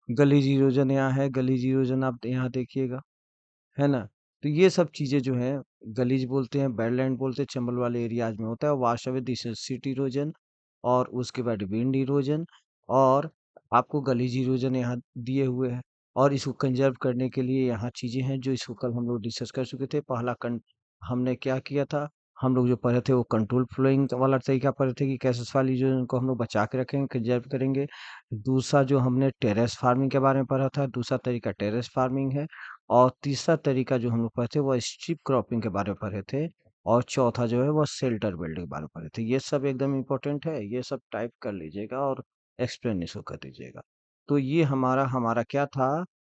[SPEAKER 1] गलीज इरोजन यहाँ है, गलीज इरोजन आप यहाँ देखिएगा, है ना। तो ये सब चीजें जो है, गलीज बोलते हैं, बैडलैंड बोलते हैं, चंबल वाले एरियाज में होता है, wash away this seat erosion. और उसके बाद विंड इरोजन, और आपको गलीज इरोजन यहाँ दिए हुए हैं। और इसको कंजर्व करने के लिए यहाँ चीजें हैं जो इसको कल हम लोग डिस्कस कर चुके थे। हमने क्या किया था, हम लोग जो पढ़े थे वो कंट्रोल फ्लोइंग वाला तरीका पढ़े थे कि कैसे सवाल इरोजन को हम लोग बचा के रखेंगे, कंजर्व करेंगे। दूसरा जो हमने टेरेस फार्मिंग के बारे में पढ़ा था, दूसरा तरीका टेरेस फार्मिंग है। और तीसरा तरीका जो हम लोग पढ़े थे वो स्ट्रिप क्रॉपिंग के बारे में पढ़े थे। और चौथा जो है वो शेल्टर बिल्डिंग के बारे में पढ़े थे। ये सब एकदम इम्पोर्टेंट है, ये सब टाइप कर लीजिएगा और एक्सप्लेन इसको कर दीजिएगा। तो ये हमारा हमारा क्या था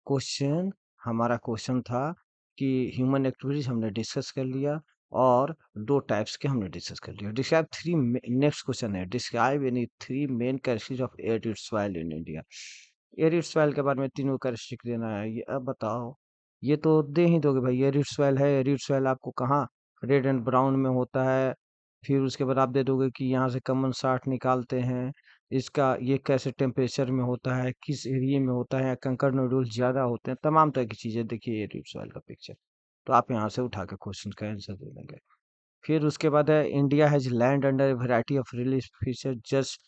[SPEAKER 1] क्वेश्चन, हमारा क्वेश्चन था कि ह्यूमन एक्टिविटीज हमने डिस्कस कर लिया, और 2 टाइप्स के हमने डिस्कस कर लिया। डिस्क्राइब थ्री, नेक्स्ट क्वेश्चन है describe any 3 main characteristics of arid soil in India. Arid soil के बारे में तीनों कैरेक्टरिस्टिक देना है, ये अब बताओ। ये तो दे ही दोगे भाई, एरिड सॉइल है, एरिड सॉइल आपको कहाँ रेड एंड ब्राउन में होता है। फिर उसके बाद आप दे दोगे कि यहाँ से कॉमन साल्ट निकालते हैं, इसका ये कैसे टेम्परेचर में होता है, किस एरिया में होता है, कंकड़ नोड्यूल ज्यादा होते हैं, तमाम तरह की चीजें देखिए एरिड सॉइल का पिक्चर। तो आप यहाँ से उठा के क्वेश्चन का आंसर दे देंगे। फिर उसके बाद है India has land under variety of relief feature, just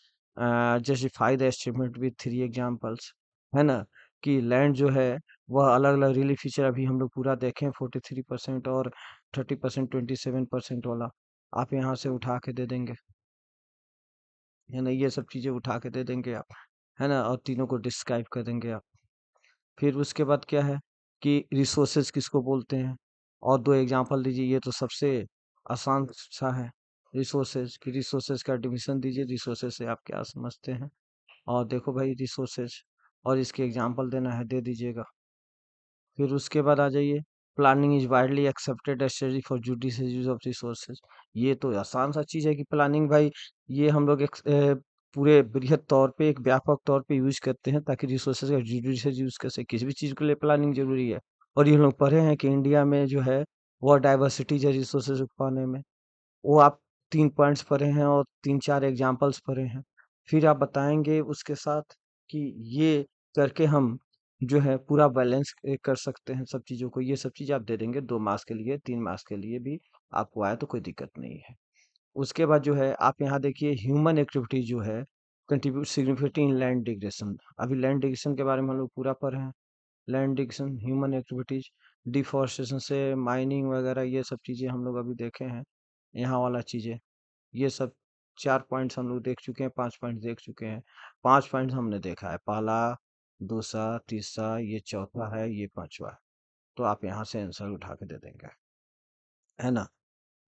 [SPEAKER 1] justify the estimate with 3 examples, है ना। कि लैंड जो है वह अलग अलग रिलीफ फीचर अभी हम लोग पूरा देखें, 43% और 30%, 27% वाला आप यहाँ से उठा के दे देंगे, है ना। ये सब चीजें उठा के दे देंगे आप, है ना, और तीनों को डिस्क्राइब कर देंगे आप। फिर उसके बाद क्या है कि रिसोर्सेज किसको बोलते हैं, और 2 एग्जांपल दीजिए, ये तो सबसे आसान सा है। रिसोर्सेज की, रिसोर्सेज का डिफिनेशन दीजिए, रिसोर्सेज से आप क्या समझते हैं। और देखो भाई रिसोर्सेज, और इसके एग्जाम्पल देना है दे दीजिएगा। फिर उसके बाद आ जाइए, planning is widely accepted as study for judicious use of resources. ये तो आसान सा चीज है कि प्लानिंग भाई, ये हम लोग पूरे बृहद तौर पे एक व्यापक तौर पे यूज करते हैं ताकि रिसोर्सेज का जुडिशियस यूज कर सके। किसी भी चीज के लिए प्लानिंग जरूरी है। और ये लोग पढ़े हैं कि इंडिया में जो है वो डाइवर्सिटीज है रिसोर्सेज पाने में। वो आप 3 पॉइंट्स पढ़े हैं और 3-4 एग्जांपल्स पढ़े हैं। फिर आप बताएँगे उसके साथ कि ये करके हम जो है पूरा बैलेंस कर सकते हैं सब चीज़ों को। ये सब चीज़ आप दे देंगे 2 मार्क्स के लिए, 3 मार्क्स के लिए भी आपको आए तो कोई दिक्कत नहीं है। उसके बाद जो है आप यहाँ देखिए ह्यूमन एक्टिविटी जो है contribute significantly in land degradation. अभी लैंड डिग्रेडेशन के बारे में हम लोग पूरा पढ़े हैं। Land degradation, human activities, deforestation से माइनिंग वगैरह ये सब चीज़ें हम लोग अभी देखे हैं। यहाँ वाला चीज़ें ये सब 4 पॉइंट्स हम लोग देख चुके हैं, 5 पॉइंट्स देख चुके हैं। 5 पॉइंट्स हमने देखा है, पहला, दूसरा, तीसरा, ये चौथा है, ये पांचवा है। तो आप यहाँ से आंसर उठा के दे देंगे, है ना।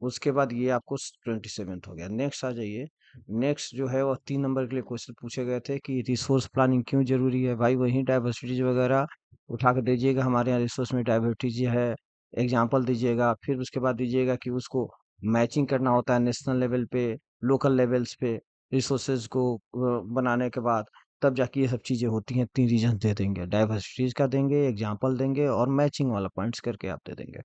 [SPEAKER 1] उसके बाद ये आपको 27th हो गया। नेक्स्ट आ जाइए। नेक्स्ट जो है वो 3 नंबर के लिए क्वेश्चन पूछे गए थे कि रिसोर्स प्लानिंग क्यों जरूरी है। भाई वही डाइवर्सिटीज वगैरह उठा के दीजिएगा, हमारे यहाँ रिसोर्स में डाइवर्सिटीज है, एग्जाम्पल दीजिएगा। फिर उसके बाद दीजिएगा कि उसको मैचिंग करना होता है नेशनल लेवल पे, लोकल लेवल्स पे, रिसोर्सेज को बनाने के बाद तब जाके ये सब चीजें होती हैं। 3 रीजन दे देंगे, डाइवर्सिटीज का देंगे, एग्जाम्पल देंगे और मैचिंग वाला पॉइंट्स करके आप दे देंगे।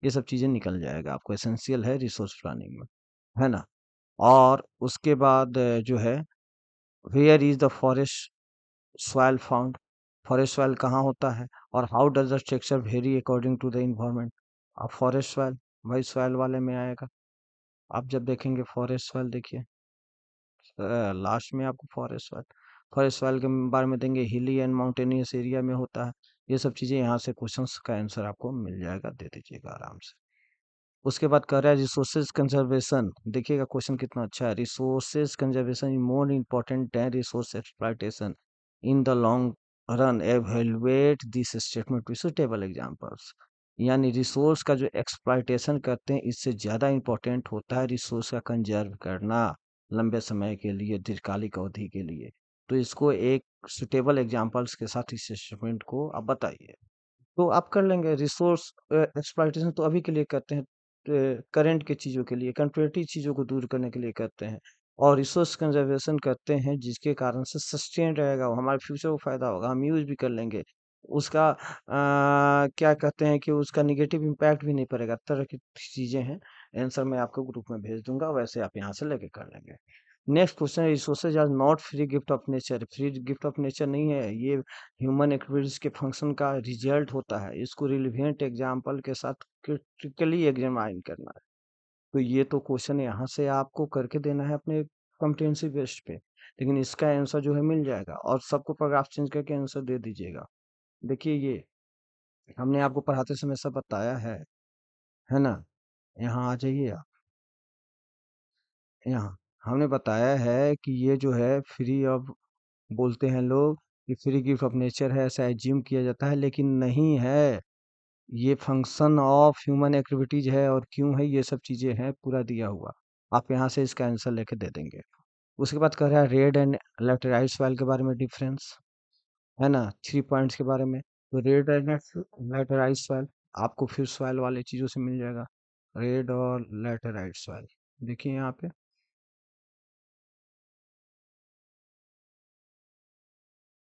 [SPEAKER 1] ये सब चीजें निकल जाएगा आपको, एसेंशियल है रिसोर्स प्लानिंग में, है ना। और उसके बाद जो है where is the forest soil found. Forest soil कहाँ होता है और how does the structure vary according to the environment. अब फॉरेस्ट सॉइल भाई सॉइल वाले में आएगा। आप जब देखेंगे फॉरेस्ट सॉइल देखिए, लास्ट में आपको फॉरेस्ट सॉइल के बारे में देंगे, हिली एंड माउंटेनियस एरिया में होता है। ये सब चीजें यहाँ से क्वेश्चंस का आंसर आपको मिल जाएगा, दे दीजिएगा आराम से। उसके बाद कह रहा है रिसोर्सेज कंजर्वेशन। देखिएगा क्वेश्चन कितना अच्छा है। Resources conservation is more important then resource exploitation in the long run, evaluate this statement with suitable examples. यानी रिसोर्स का जो एक्सप्लॉयटेशन करते हैं इससे ज्यादा इम्पोर्टेंट होता है रिसोर्स का कंजर्व करना लंबे समय के लिए, दीर्घकालिक अवधि के लिए। तो इसको एक सुटेबल एग्जांपल्स के साथ इस स्टेटमेंट को आप बताइए। तो आप कर लेंगे। रिसोर्स एक्सप्लॉइटेशन तो अभी के लिए करते हैं, करंट की चीज़ों के लिए, कंट्रोवर्टी चीज़ों को दूर करने के लिए करते हैं। और रिसोर्स कंजर्वेशन करते हैं जिसके कारण से सस्टेन रहेगा, वो हमारे फ्यूचर को फायदा होगा, हम यूज भी कर लेंगे उसका। क्या कहते हैं कि उसका निगेटिव इम्पैक्ट भी नहीं पड़ेगा। तरह की चीजें हैं। आंसर मैं आपको ग्रुप में भेज दूंगा, वैसे आप यहाँ से लेके कर लेंगे। Next question, resources are not free gift of nature. Free gift of nature नहीं है ये, ह्यूमन एक्टिविटीज के फंक्शन का रिजल्ट होता है। इसको रिलेवेंट एग्जाम्पल के साथ क्रिटिकली एग्जामाइन करना है। तो ये तो क्वेश्चन यहाँ से आपको करके देना है अपने कॉम्पिटेंसी बेस्ड पे, लेकिन इसका आंसर जो है मिल जाएगा। और सबको पैराग्राफ चेंज करके आंसर दे दीजिएगा। देखिए ये हमने आपको पढ़ाते समय सब बताया है ना। यहाँ आ जाइए आप। यहाँ हमने बताया है कि ये जो है फ्री ऑफ, बोलते हैं लोग कि फ्री गिफ्ट ऑफ नेचर है, ऐसा एज्यूम किया जाता है, लेकिन नहीं है। ये फंक्शन ऑफ ह्यूमन एक्टिविटीज है और क्यों है, ये सब चीजें हैं पूरा दिया हुआ। आप यहाँ से इसका आंसर लेके दे देंगे। उसके बाद कह रहा है रेड एंड लैटेराइट सॉइल के बारे में डिफरेंस, है ना, 3 पॉइंट्स के बारे में। तो रेड एंड लैटेराइट सॉइल आपको फिर सॉइल वाले चीजों से मिल जाएगा। रेड और लैटेराइट सॉइल देखिए यहाँ पे,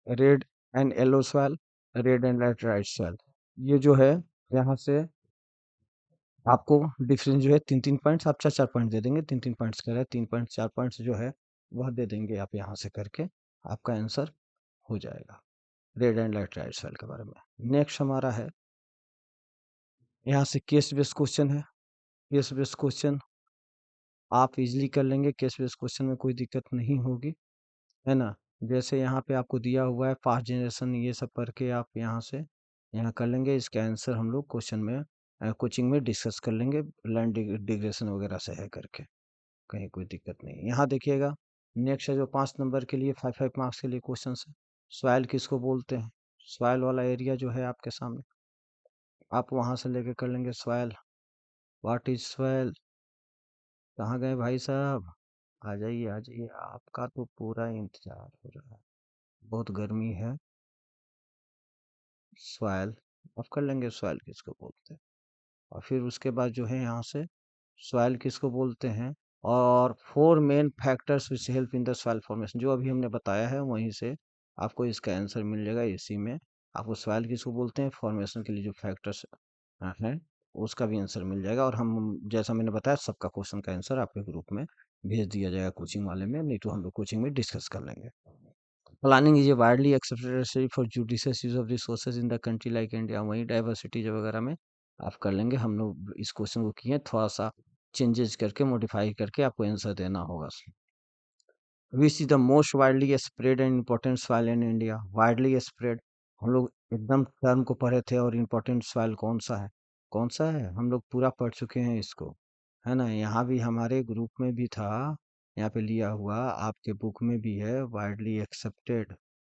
[SPEAKER 1] red and yellow soil, red and laterite soil. ये जो है यहाँ से आपको डिफरेंस जो है 3-3 पॉइंट्स, आप 4-4 पॉइंट दे देंगे। 3-3 पॉइंट्स का है, 3 पॉइंट 4 पॉइंट्स जो है वह दे देंगे आप यहाँ से करके, आपका आंसर हो जाएगा रेड एंड लैटेराइट सेल के बारे में। नेक्स्ट हमारा है यहाँ से केस बेस्ड क्वेश्चन है। केस बेस्ड क्वेश्चन आप इजीली कर लेंगे, केस बेस्ड क्वेश्चन में कोई दिक्कत नहीं होगी, है ना। जैसे यहाँ पे आपको दिया हुआ है पास्ट जनरेशन, ये सब पढ़ के आप यहाँ से यहाँ कर लेंगे। इसका आंसर हम लोग क्वेश्चन में कोचिंग में डिस्कस कर लेंगे, लैंड डिग्रेशन वगैरह से है करके, कहीं कोई दिक्कत नहीं है। यहाँ देखिएगा नेक्स्ट है जो 5 नंबर के लिए 5-5 मार्क्स के लिए क्वेश्चन है। सॉइल किसको बोलते हैं, सॉइल वाला एरिया जो है आपके सामने, आप वहां से लेके कर लेंगे। सॉइल, व्हाट इज सॉइल, कहाँ गए भाई साहब, आ जाइए आ जाइए, आपका तो पूरा इंतजार हो रहा है, बहुत गर्मी है। सॉइल, अब कर लेंगे सॉइल किसको बोलते हैं। और फिर उसके बाद जो है यहाँ से सॉइल किसको बोलते हैं, और four main factors which help in the soil formation, जो अभी हमने बताया है वहीं से आपको इसका आंसर मिल जाएगा। इसी में आपको सॉइल किसको बोलते हैं, फॉर्मेशन के लिए जो फैक्टर्स हैं उसका भी आंसर मिल जाएगा। और हम जैसा मैंने बताया सबका क्वेश्चन का आंसर आपके ग्रुप में भेज दिया जाएगा कोचिंग वाले में, नहीं तो हम लोग कोचिंग में डिस्कस कर लेंगे। Planning is a widely accepted recipe for judicious use of resources in the country like India, वहीं डाइवर्सिटी वगैरह में आप कर लेंगे। हम लोग इस क्वेश्चन को किए थोड़ा सा चेंजेस करके मॉडिफाई करके आपको आंसर देना होगा। Which is the most widely spread and important soil in India, widely spread, हम लोग एकदम टर्म को पढ़े थे। और इम्पोर्टेंट सॉइल कौन सा है, कौन सा है, हम लोग पूरा पढ़ चुके हैं इसको, है ना। यहाँ भी हमारे ग्रुप में भी था, यहाँ पे लिया हुआ, आपके बुक में भी है, वाइडली एक्सेप्टेड।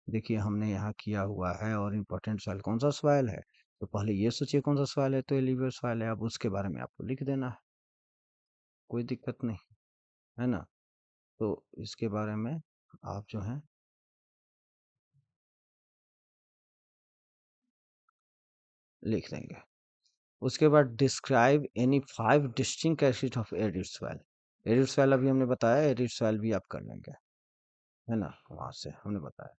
[SPEAKER 1] देखिए हमने यहाँ किया हुआ है। और इम्पोर्टेंट सॉइल कौन सा सॉइल है, तो पहले ये सोचिए कौन सा सॉइल है, तो एलिवेट सॉइल है। अब उसके बारे में आपको लिख देना है, कोई दिक्कत नहीं, है ना। तो इसके बारे में आप जो है लिख देंगे। उसके बाद describe any 5 distinct characteristics of arid soil, arid soil अभी हमने बताया, एरिड सॉइल भी आप कर लेंगे, है ना, वहां से हमने बताया।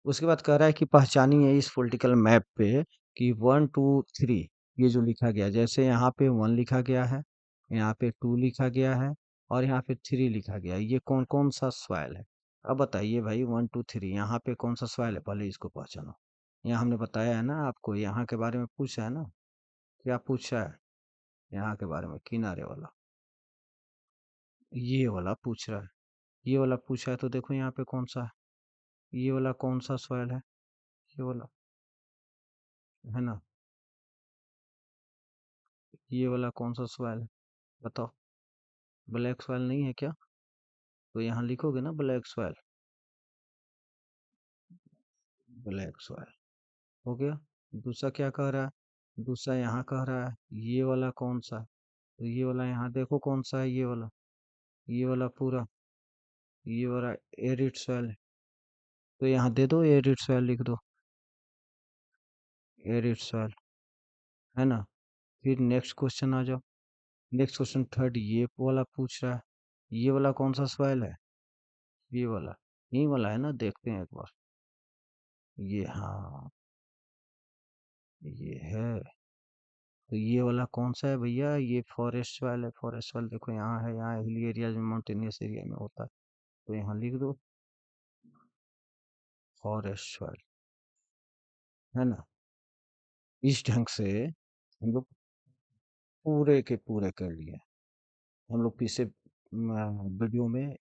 [SPEAKER 1] उसके बाद कह रहा है कि पहचानिए इस पॉलिटिकल मैप पे कि 1 2 3 ये जो लिखा गया, जैसे यहाँ पे 1 लिखा गया है, यहाँ पे 2 लिखा गया है, और यहाँ पे 3 लिखा गया है, ये कौन कौन सा सॉइल है। अब बताइए भाई 1 2 3 यहाँ पे कौन सा सॉइल है, पहले इसको पहचानो। यहाँ हमने बताया है ना आपको, यहाँ के बारे में पूछा है ना, क्या पूछा है, यहाँ के बारे में किनारे वाला, ये वाला पूछ रहा है, ये वाला पूछा है। तो देखो यहाँ पे कौन सा है, ये वाला कौन सा सॉइल है, ये वाला, है ना, ये वाला कौन सा सॉइल है, बताओ। ब्लैक सॉइल नहीं है क्या, तो यहाँ लिखोगे ना ब्लैक सॉइल, ब्लैक सॉइल हो गया। दूसरा क्या कह रहा है, दूसरा यहाँ कह रहा है ये वाला कौन सा, तो ये वाला यहाँ देखो कौन सा है, ये वाला, ये वाला पूरा, ये वाला एरिड सॉइल है, तो यहाँ दे दो एरिड सॉइल लिख दो, एरिड सॉइल, है ना। फिर नेक्स्ट क्वेश्चन आ जाओ, नेक्स्ट क्वेश्चन थर्ड ये वाला पूछ रहा है, ये वाला कौन सा सवाल है, ये वाला, यही वाला है ना, देखते हैं एक बार, ये, हाँ ये है। तो ये वाला कौन सा है भैया, ये फॉरेस्ट वाल है, फॉरेस्ट वाल देखो यहाँ है, यहाँ हिली एरियाज में, माउंटेनियस एरिया में होता है, तो यहाँ लिख दो फॉरेस्ट वाल, है ना। इस ढंग से हम लोग पूरे के पूरे कर लिए। हम लोग पीछे वीडियो में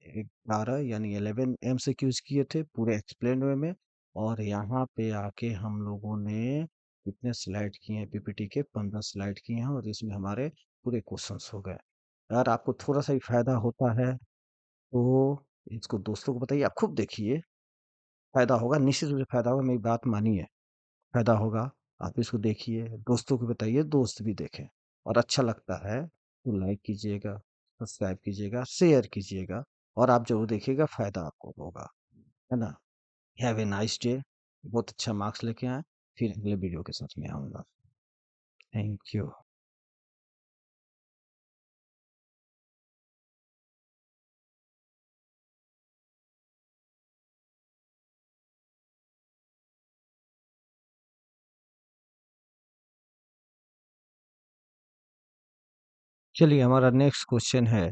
[SPEAKER 1] 11 यानी 11 MCQs किए थे पूरे एक्सप्लेन वे में। और यहाँ पे आके हम लोगों ने कितने स्लाइड किए हैं, पीपीटी के 15 स्लाइड किए हैं, और इसमें हमारे पूरे क्वेश्चंस हो गए। अगर आपको थोड़ा सा भी फायदा होता है तो इसको दोस्तों को बताइए, आप खुद देखिए, फायदा होगा, निश्चित रूप से फायदा होगा, मेरी बात मानिए, फायदा होगा। आप इसको देखिए, दोस्तों को बताइए, दोस्त भी देखें, और अच्छा लगता है तो लाइक कीजिएगा, सब्सक्राइब कीजिएगा, शेयर कीजिएगा, और आप जरूर देखिएगा, फायदा आपको होगा, है ना। हैव ए नाइस डे, बहुत अच्छा मार्क्स लेके आए, फिर अगले वीडियो के साथ में आऊंगा। Thank you. चलिए हमारा नेक्स्ट क्वेश्चन है,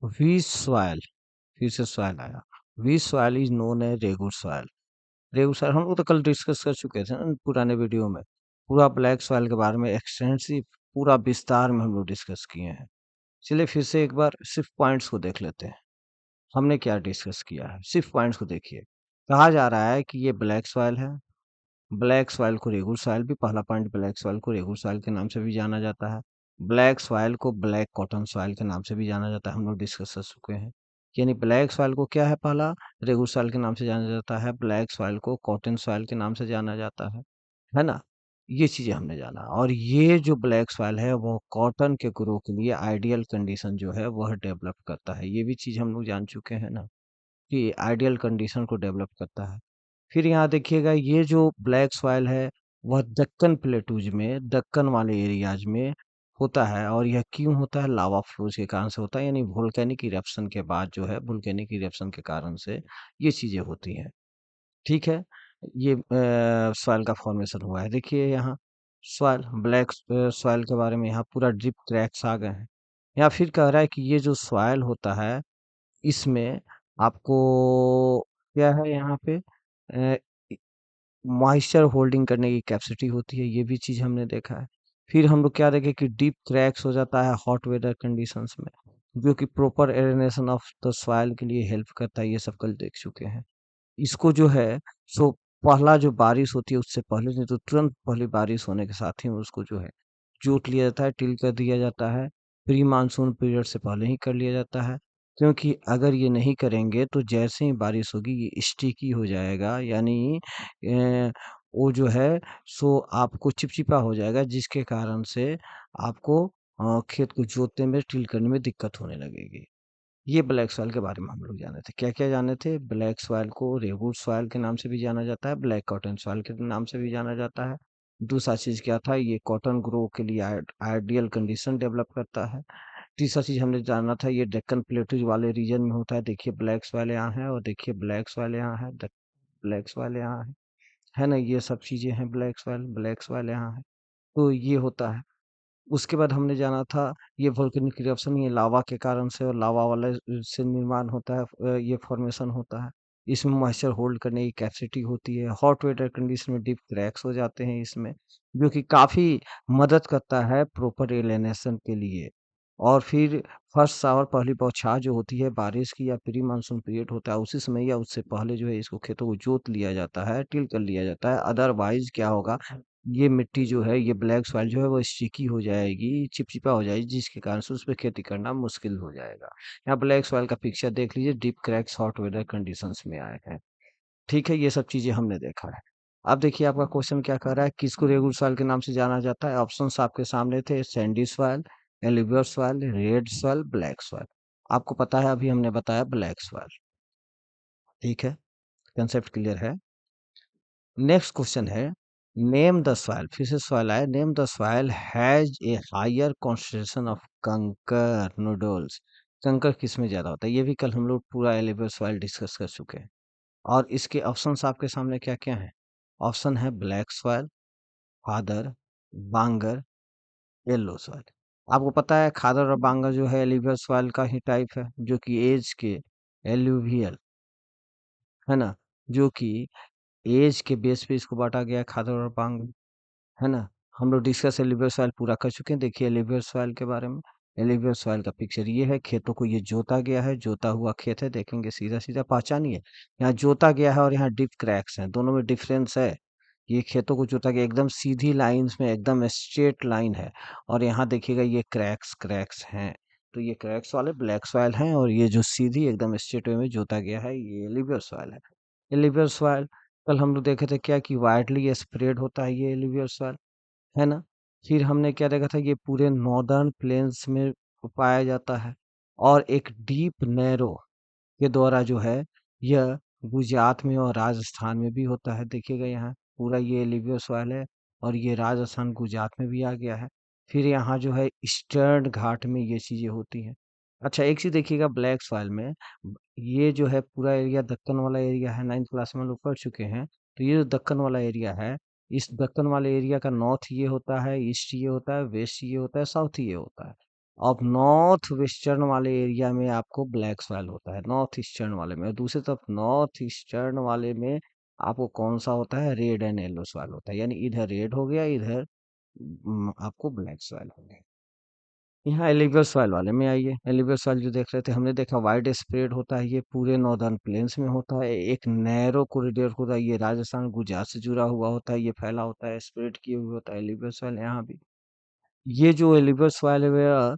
[SPEAKER 1] वी सॉइल, फिर से सॉइल आया, we soil is known as regur soil. Regur soil हम लोग तो कल डिस्कस कर चुके थे ना पुराने वीडियो में, पूरा ब्लैक सॉइल के बारे में एक्सटेंसिव पूरा विस्तार में हम लोग डिस्कस किए हैं। चलिए फिर से एक बार सिर्फ पॉइंट्स को देख लेते हैं, हमने क्या डिस्कस किया है, सिर्फ पॉइंट्स को देखिए। कहा जा रहा है कि ये ब्लैक सॉइल है, ब्लैक सॉइल को रेगुर सॉइल भी, पहला पॉइंट ब्लैक सॉइल को रेगुर सॉइल के नाम से भी जाना जाता है, ब्लैक सॉइल को ब्लैक कॉटन सॉइल के नाम से भी जाना जाता है, हम लोग डिस्कस कर चुके हैं। यानी ब्लैक सॉइल को क्या है, पहला रेगुर सॉइल के नाम से जाना जाता है, ब्लैक सॉइल को कॉटन सॉइल के नाम से जाना जाता है ना। ये चीजें हमने जाना, और ये जो ब्लैक सॉइल है वो कॉटन के ग्रो के लिए आइडियल कंडीशन जो है वह डेवलप करता है, ये भी चीज हम लोग जान चुके हैं ना, कि आइडियल कंडीशन को डेवलप करता है। फिर यहाँ देखिएगा, ये जो ब्लैक सॉइल है वह दक्कन प्लेटूज में, दक्कन वाले एरियाज में होता है। और यह क्यों होता है? लावा फ्लोज के कारण से होता है, यानी वोल्केनिक इरप्शन के बाद जो है, वोल्केनिक इरप्शन के कारण से ये चीजें होती हैं। ठीक है, ये सॉइल का फॉर्मेशन हुआ है। देखिए यहाँ सॉइल, ब्लैक सॉइल के बारे में यहाँ पूरा डीप क्रैक्स आ गए हैं। या फिर कह रहा है कि ये जो सॉइल होता है, इसमें आपको क्या है यहाँ पे, मॉइस्चर होल्डिंग करने की कैपेसिटी होती है, ये भी चीज हमने देखा है। फिर हम लोग क्या देखे कि डीप क्रैक्स हो जाता है हॉट वेदर कंडीशंस में, जो कि प्रॉपर एरेनेशन ऑफ द सॉइल के लिए हेल्प करता है, ये सब कल देख चुके हैं। इसको जो है, सो पहला जो बारिश होती है उससे पहले, नहीं तो तुरंत पहली बारिश होने के साथ ही उसको जो है जोत लिया जाता है, टिल कर दिया जाता है। प्री मानसून पीरियड से पहले ही कर लिया जाता है, क्योंकि अगर ये नहीं करेंगे तो जैसे ही बारिश होगी ये स्टिकी हो जाएगा, यानी वो जो है सो आपको चिपचिपा हो जाएगा, जिसके कारण से आपको खेत को जोतने में, टिल करने में दिक्कत होने लगेगी। ये ब्लैक सॉइल के बारे में हम लोग जाने थे। क्या-क्या जाने थे? ब्लैक सॉइल को रेवुड सॉइल के नाम से भी जाना जाता है, ब्लैक कॉटन सॉइल के नाम से भी जाना जाता है। दूसरा चीज़ क्या था? ये कॉटन ग्रो के लिए आइडियल कंडीशन डेवलप करता है। तीसरा चीज़ हमने जाना था, ये डेक्कन प्लेटूज़ वाले रीजन में होता है। देखिए ब्लैक सॉइल यहाँ है, और देखिए ब्लैक सॉइल यहाँ है, ब्लैक सॉइल यहाँ है ना? ये सब चीज़ें हैं, ब्लैक सॉइल यहाँ है। तो ये होता है। उसके बाद हमने जाना था, ये वोल्केनिक इरप्शन, ये लावा के कारण से और लावा वाला से निर्माण होता है, ये फॉर्मेशन होता है। इसमें मॉइस्चर होल्ड करने की कैपेसिटी होती है। हॉट वेदर कंडीशन में डीप क्रैक्स हो जाते हैं इसमें, जो कि काफी मदद करता है प्रॉपर एलिनेशन के लिए। और फिर फर्स्ट शावर, पहली बौछार जो होती है बारिश की, या प्री मानसून पीरियड होता है, उसी समय या उससे पहले जो है इसको खेतों को जोत लिया जाता है, टिल कर लिया जाता है। अदरवाइज क्या होगा, ये मिट्टी जो है, ये ब्लैक सॉइल जो है वो स्टिकी हो जाएगी, चिपचिपा हो जाएगी, जिसके कारण से उसपे खेती करना मुश्किल हो जाएगा। यहाँ ब्लैक सॉइल का पिक्चर देख लीजिए, deep cracks hot weather conditions में आए हैं। ठीक है, ये सब चीजें हमने देखा है। अब देखिए आपका क्वेश्चन क्या कर रहा है, किसको रेगुलर सॉइल के नाम से जाना जाता है? ऑप्शंस आपके सामने थे, Sandy soil, alluvial soil, red soil, black soil. आपको पता है, अभी हमने बताया ब्लैक सॉइल। ठीक है, कंसेप्ट क्लियर है। नेक्स्ट क्वेश्चन है, नेम द सॉइल, फिर से सॉइल आया, name the soil has a higher concentration of kankar nodules. Kankar किस में ज्यादा होता है? ये भी कल हम लोग पूरा एलिवेट सॉइल डिस्कस कर चुके हैं। और इसके ऑप्शंस आपके सामने क्या क्या है? ऑप्शन है ब्लैक सॉइल, खादर, बांगर, येलो सॉइल। आपको पता है खादर और बांगर जो है एलिवेट सॉइल का ही टाइप है, जो कि एज के एलुवियल, है ना, जो कि एज के बेस पे इसको बांटा गया है, खादर और बांगर, है ना? हम लोग डिस्कस एलुवियल सॉइल पूरा कर चुके हैं। देखिए एलुवियल सॉइल के बारे में, एलुवियल सॉइल का पिक्चर ये है, खेतों को ये जोता गया है, जोता हुआ खेत है, देखेंगे सीधा सीधा पहचानिए। यहाँ जोता गया है और यहाँ डीप क्रैक्स हैं, दोनों में डिफरेंस है। ये खेतों को जोता गया एकदम सीधी लाइंस में, एकदम स्ट्रेट लाइन है, और यहाँ देखिएगा ये क्रैक्स क्रैक्स हैं। तो ये क्रैक्स वाले ब्लैक सॉइल हैं, और ये जो सीधी एकदम स्ट्रेट वे में जोता गया है, ये एलुवियल सॉइल है। एलुवियल सॉइल कल हम लोग देखे थे क्या, कि वाइडली स्प्रेड होता है ये एलुवियल सॉइल, है ना? फिर हमने क्या देखा था, ये पूरे नॉर्दर्न प्लेन्स में पाया जाता है, और एक डीप नैरो के द्वारा जो है, यह गुजरात में और राजस्थान में भी होता है। देखिएगा यहाँ पूरा ये एलुवियल सॉइल है, और ये राजस्थान गुजरात में भी आ गया है। फिर यहाँ जो है ईस्टर्न घाट में ये चीजें होती हैं। अच्छा एक चीज देखिएगा, ब्लैक सॉइल में ये जो है पूरा एरिया दक्कन वाला एरिया है, 9th क्लास में हम लोग पढ़ चुके हैं। तो ये जो दक्कन वाला एरिया है, इस दक्कन वाले एरिया का नॉर्थ ये होता है, ईस्ट ये होता है, वेस्ट ये होता है, साउथ ये होता है। अब नॉर्थ वेस्टर्न वाले एरिया में आपको ब्लैक सॉइल होता है, नॉर्थ ईस्टर्न वाले में। और दूसरी तरफ नॉर्थ ईस्टर्न वाले में आपको कौन सा होता है? रेड एंड येलो सॉइल होता है, यानी इधर रेड हो गया, इधर आपको ब्लैक सॉइल हो गया। यहाँ एलिवेट सॉइल वाले में आइए, एलिवेट सॉइल जो देख रहे थे हमने, देखा वाइड स्प्रेड होता है, ये पूरे नॉर्दर्न प्लेन्स में होता है। एक नैरो कॉरिडोर होता है, ये राजस्थान गुजरात से जुड़ा हुआ होता है, ये फैला होता है, स्प्रेड किए हुए होता है एलिवेट सॉइल यहाँ भी। ये जो एलिवेट सॉइल है वह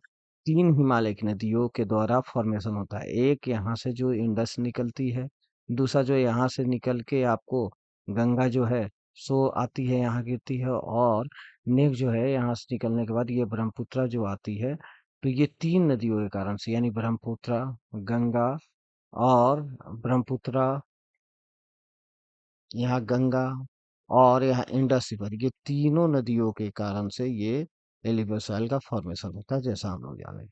[SPEAKER 1] 3 हिमालय की नदियों के द्वारा फॉर्मेशन होता है। एक यहाँ से जो इंडस निकलती है, दूसरा जो यहाँ से निकल के आपको गंगा जो है सो आती है, यहाँ गिरती है, और नेक्स्ट जो है यहाँ से निकलने के बाद ये ब्रह्मपुत्र जो आती है। तो ये 3 नदियों के कारण से, यानी ब्रह्मपुत्र, गंगा और ब्रह्मपुत्र, यहाँ गंगा और यहाँ इंडस रिवर, ये तीनों नदियों के कारण से ये एलिबल सॉइल का फॉर्मेशन होता है, जैसा हम लोग जाने।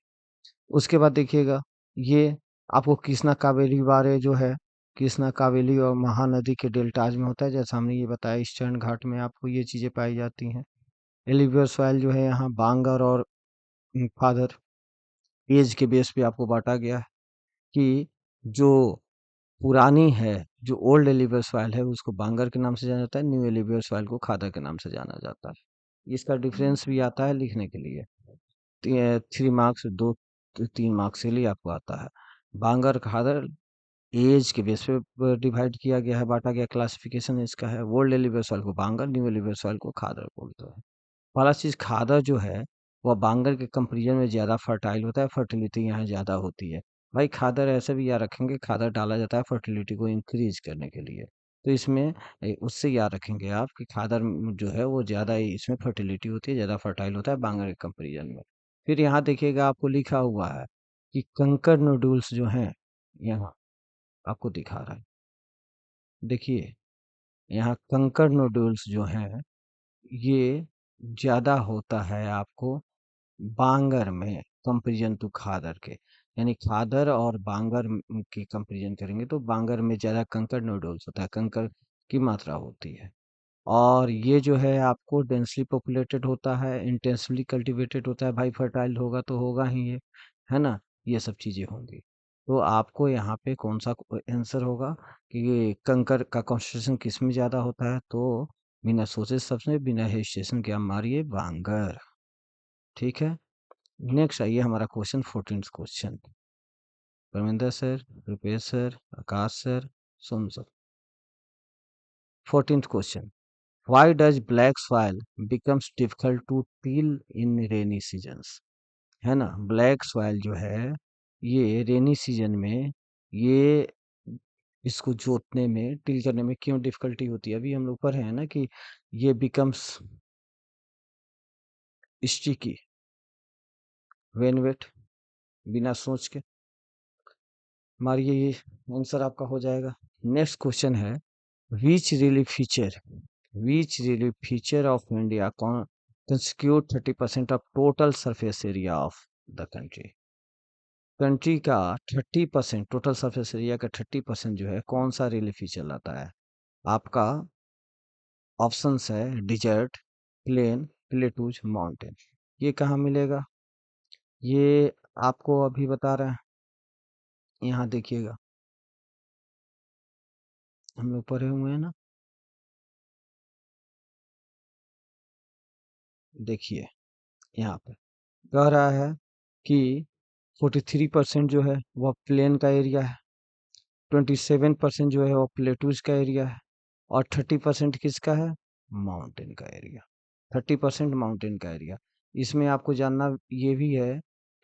[SPEAKER 1] उसके बाद देखिएगा, ये आपको कृष्णा कावेरी बारे जो है, कृष्णा कावेरी और महानदी के डेल्टाज में होता है, जैसा हमने ये बताया ईस्टर्न घाट में आपको ये चीजें पाई जाती हैं। एलिवियर सॉइल जो है यहाँ बांगर और फादर एज के बेस पे आपको बांटा गया है कि जो पुरानी है, जो ओल्ड एलिवियर सॉइल है उसको बांगर के नाम से जाना जाता है, न्यू एलिवियर सॉइल को खादर के नाम से जाना जाता है। इसका डिफरेंस भी आता है लिखने के लिए, 3 मार्क्स, 2 3 मार्क्स के लिए आपको आता है। बांगर खादर एज के बेस पे डिवाइड किया गया है, बांटा गया, क्लासिफिकेशन इसका है। ओल्ड एलिवियर सॉइल को बांगर, न्यू एलिवियर सॉइल को खादर बोलते हैं। वाला चीज खादर जो है वह बांगर के कंपेरिजन में ज्यादा फर्टाइल होता है, फर्टिलिटी यहाँ ज्यादा होती है। भाई खादर ऐसे भी याद रखेंगे, खादर डाला जाता है फर्टिलिटी को इंक्रीज करने के लिए। तो इसमें उससे याद रखेंगे आप कि खादर जो है वो ज्यादा इसमें फर्टिलिटी होती है, ज्यादा फर्टाइल होता है बांगर के कंपेरिजन में। फिर यहाँ देखिएगा आपको लिखा हुआ है कि कंकर नोड्यूल्स जो हैं, यहाँ आपको दिखा रहा है, देखिए यहाँ कंकर नोड्यूल्स जो हैं ये ज्यादा होता है आपको बांगर में कंपेरिजन टू खादर के। यानी खादर और बांगर की कंपेरिजन करेंगे तो बांगर में ज्यादा कंकर नोडल्स होता है, कंकर की मात्रा होती है। और ये जो है आपको डेंसली पॉपुलेटेड होता है, इंटेंसिवली कल्टीवेटेड होता है, भाई फर्टाइल होगा तो होगा ही ये, है ना, ये सब चीजें होंगी। तो आपको यहाँ पे कौन सा आंसर होगा कि ये कंकर का कॉन्सेंट्रेशन किस में ज्यादा होता है, तो बिना सोचे सबसे बिना हेजिटेशन के आप मारिए बांगर। ठीक है, नेक्स्ट आइए हमारा question 14th question. Parminder sir, Rupesh sir, Akash sir, Som sir. 14th question, why does black soil becomes difficult to till in rainy seasons. है ना, ब्लैक सॉइल जो है ये रेनी सीजन में ये इसको जोतने में, टिल करने में क्यों डिफिकल्टी होती है। अभी हम लोग पढ़े हैं ना कि ये बिकम्स स्टिकी व्हेन वेट, बिना सोच के मारिए, ये आंसर आपका हो जाएगा। नेक्स्ट क्वेश्चन है, which really feature of India constitute 30% of total surface area of the country। Country का 30%, टोटल सरफेस एरिया का 30% जो है कौन सा रिली फीचर लाता है। आपका ऑप्शंस है डिजर्ट, प्लेन, प्लेटूज, माउंटेन। ये कहाँ मिलेगा, ये आपको अभी बता रहे हैं, यहाँ देखिएगा, हम लोग पढ़े हुए हैं ना, देखिए यहाँ पे कह रहा है कि 43% जो है वह प्लेन का एरिया है, 27% जो है वो प्लेटूज का एरिया है, और 30% किसका है, माउंटेन का एरिया। 30% माउंटेन का एरिया। इसमें आपको जानना ये भी है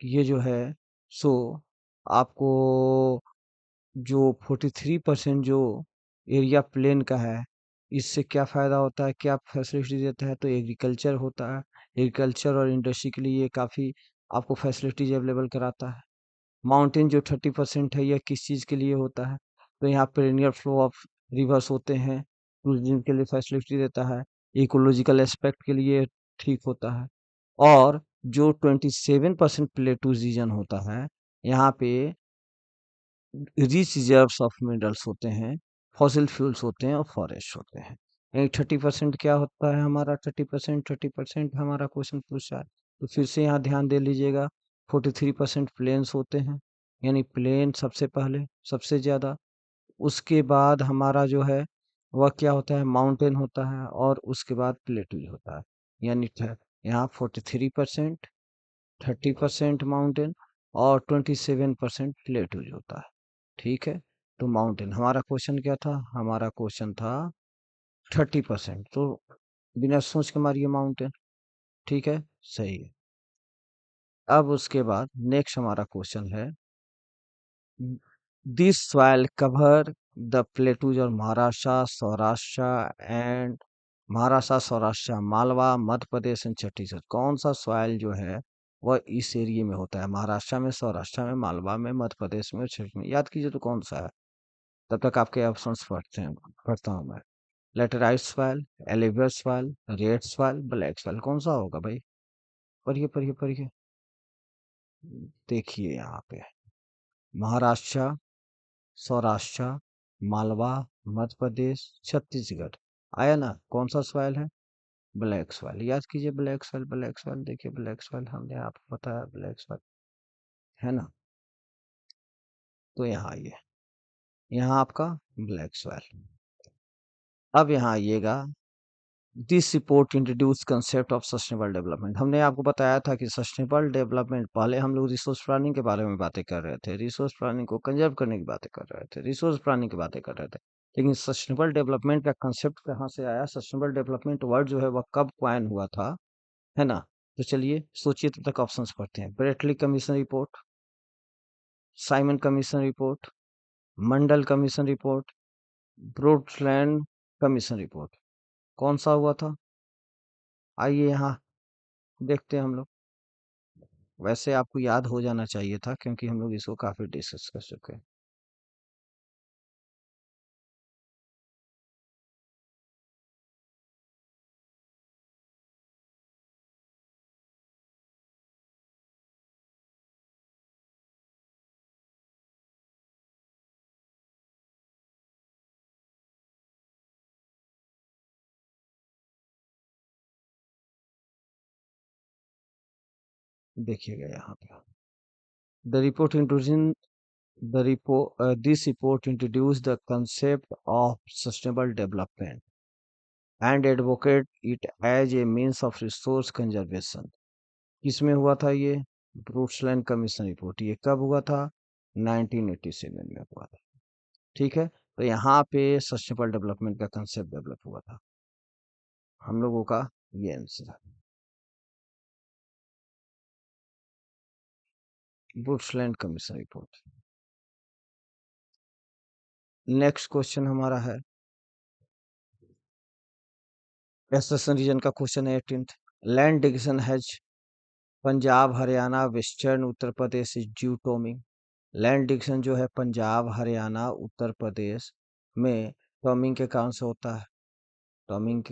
[SPEAKER 1] कि ये जो है सो आपको जो 43% जो एरिया प्लेन का है, इससे क्या फायदा होता है, क्या फैसिलिटी देता है, तो एग्रीकल्चर होता है। एग्रीकल्चर और इंडस्ट्री के लिए ये काफी आपको फैसिलिटीज अवेलेबल कराता है। माउंटेन जो 30% है, यह किस चीज के लिए होता है, तो यहाँ पेरिनियल फ्लो ऑफ रिवर्स होते हैं, टूरिज्म के लिए फैसिलिटी देता है, इकोलॉजिकल एस्पेक्ट के लिए ठीक होता है। और जो 27% प्लेटूज रीजन होता है, यहाँ पे रिच रिजर्व्स ऑफ मिनरल्स होते हैं, फॉसिल फ्यूल्स होते हैं और फॉरेस्ट होते हैं। यानी 30% क्या होता है हमारा, 30% हमारा क्वेश्चन पूछा है। तो फिर से यहाँ ध्यान दे लीजिएगा, 43% प्लेन्स होते हैं, यानी प्लेन सबसे पहले, सबसे ज्यादा। उसके बाद हमारा जो है वह क्या होता है, माउंटेन होता है, और उसके बाद प्लेटू होता है। यानी यहाँ 43%, 30% माउंटेन और 27% प्लेटूज होता है। ठीक है, तो माउंटेन, हमारा क्वेश्चन क्या था, हमारा क्वेश्चन था 30%, तो बिना सोच के मारिए माउंटेन। ठीक है, सही है। अब उसके बाद नेक्स्ट हमारा क्वेश्चन है, this soil cover the plateaus और महाराष्ट्र, सौराष्ट्र, मालवा, मध्य प्रदेश एंड छत्तीसगढ़। कौन सा सॉइल जो है वह इस एरिया में होता है, महाराष्ट्र में, सौराष्ट्र में, मालवा में, मध्य प्रदेश में और छत्तीसगढ़ में। याद कीजिए तो कौन सा है, तब तक आपके ऑप्शंस पढ़ता हूँ मैं। Laterite soil, alluvial soil, red soil, black soil, कौन सा होगा भाई? पढ़िए पढ़िए पढ़िए। देखिए यहाँ पे महाराष्ट्र, सौराष्ट्र, मालवा, मध्य प्रदेश, छत्तीसगढ़, आया ना? कौन सा सॉइल है? Black soil. याद कीजिए, ब्लैक सॉइल, ब्लैक सॉइल, देखिए ब्लैक सॉइल हमने आपको बताया, ब्लैक सॉइल है ना? तो यहाँ आइए, यहाँ आपका ब्लैक सॉइल। अब यहाँ आइएगा, this report introduce concept of sustainable development. हमने आपको बताया था कि सस्टेनेबल डेवलपमेंट, पहले हम लोग रिसोर्स प्लानिंग के बारे में बातें कर रहे थे, रिसोर्स प्लानिंग को कंजर्व करने की बातें कर रहे थे, रिसोर्स प्लानिंग की बातें कर रहे थे, लेकिन सस्टेनेबल डेवलपमेंट का कंसेप्ट कहाँ से आया? सस्टेनेबल डेवलपमेंट वर्ड जो है वह कब क्वाइन हुआ था, है ना? तो चलिए सोचिए, तब तक ऑप्शंस पढ़ते हैं। Bradley commission report, Simon commission report, Mandal commission report, Brundtland commission report, कौन सा हुआ था? आइए यहाँ देखते हैं हम लोग। वैसे आपको याद हो जाना चाहिए था, क्योंकि हम लोग इसको काफी डिस्कस कर चुके हैं। देखिएगा यहाँ पे, the report introducing the report this report introduce the concept of sustainable development and advocate it as a means of resource conservation. किसमें हुआ था ये? Brundtland commission report. ये कब हुआ था? 1987 में हुआ था। ठीक है, तो यहाँ पे सस्टेनेबल डेवलपमेंट का कंसेप्ट डेवलप हुआ था हम लोगों का। ये आंसर है, Brundtland commission report. Next question हमारा है, वेस्टर्न रीजन का क्वेश्चन है 18th। Land division has Punjab, Haryana, western Uttar Pradesh is due टॉमिंग। लैंड डिविजन जो है पंजाब, हरियाणा, उत्तर प्रदेश में टॉमिंग के कारण से होता है। टॉमिंग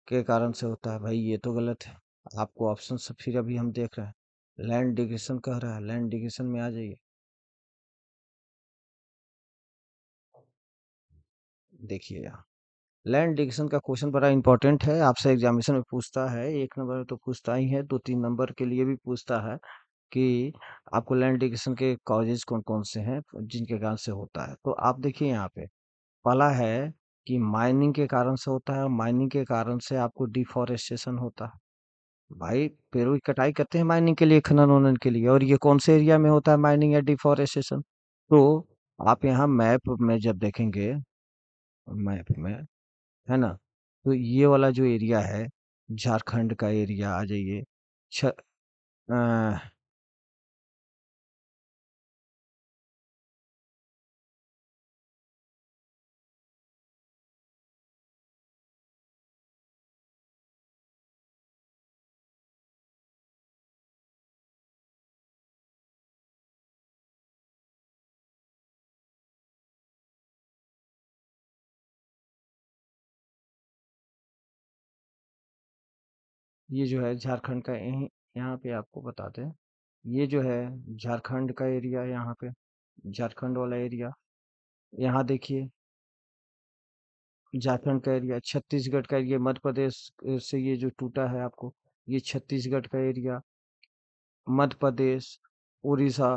[SPEAKER 1] के कारण से होता है भाई, ये तो गलत है। आपको ऑप्शन से फिर अभी हम देख रहे हैं, लैंड डिविजन कह रहा है, लैंड डिविजन में आ जाइए। देखिए यहाँ लैंड डिविजन का क्वेश्चन बड़ा इंपॉर्टेंट है, आपसे एग्जामिनेशन में पूछता है, एक नंबर में तो पूछता ही है, 2-3 नंबर के लिए भी पूछता है कि आपको लैंड डिविजन के कॉजेज कौन कौन से हैं जिनके कारण से होता है। तो आप देखिए यहाँ पे, पहला है कि माइनिंग के कारण से होता है, और माइनिंग के कारण से आपको डिफॉरेस्टेशन होता है। भाई पेड़ों की कटाई करते हैं माइनिंग के लिए, खनन वनन के लिए, और ये कौन से एरिया में होता है माइनिंग या डिफॉरेस्टेशन? तो आप यहाँ मैप में जब देखेंगे, मैप में, है ना, तो ये वाला जो एरिया है, झारखंड का एरिया आ जाइए। छ, अ, ये जो है झारखंड का, यहीं यहाँ पे आपको बताते हैं, ये जो है झारखंड का एरिया, यहाँ पे झारखंड वाला एरिया, यहाँ देखिए झारखंड का एरिया, छत्तीसगढ़ का एरिया, मध्य प्रदेश से ये जो टूटा है आपको, ये छत्तीसगढ़ का एरिया, मध्य प्रदेश, उड़ीसा,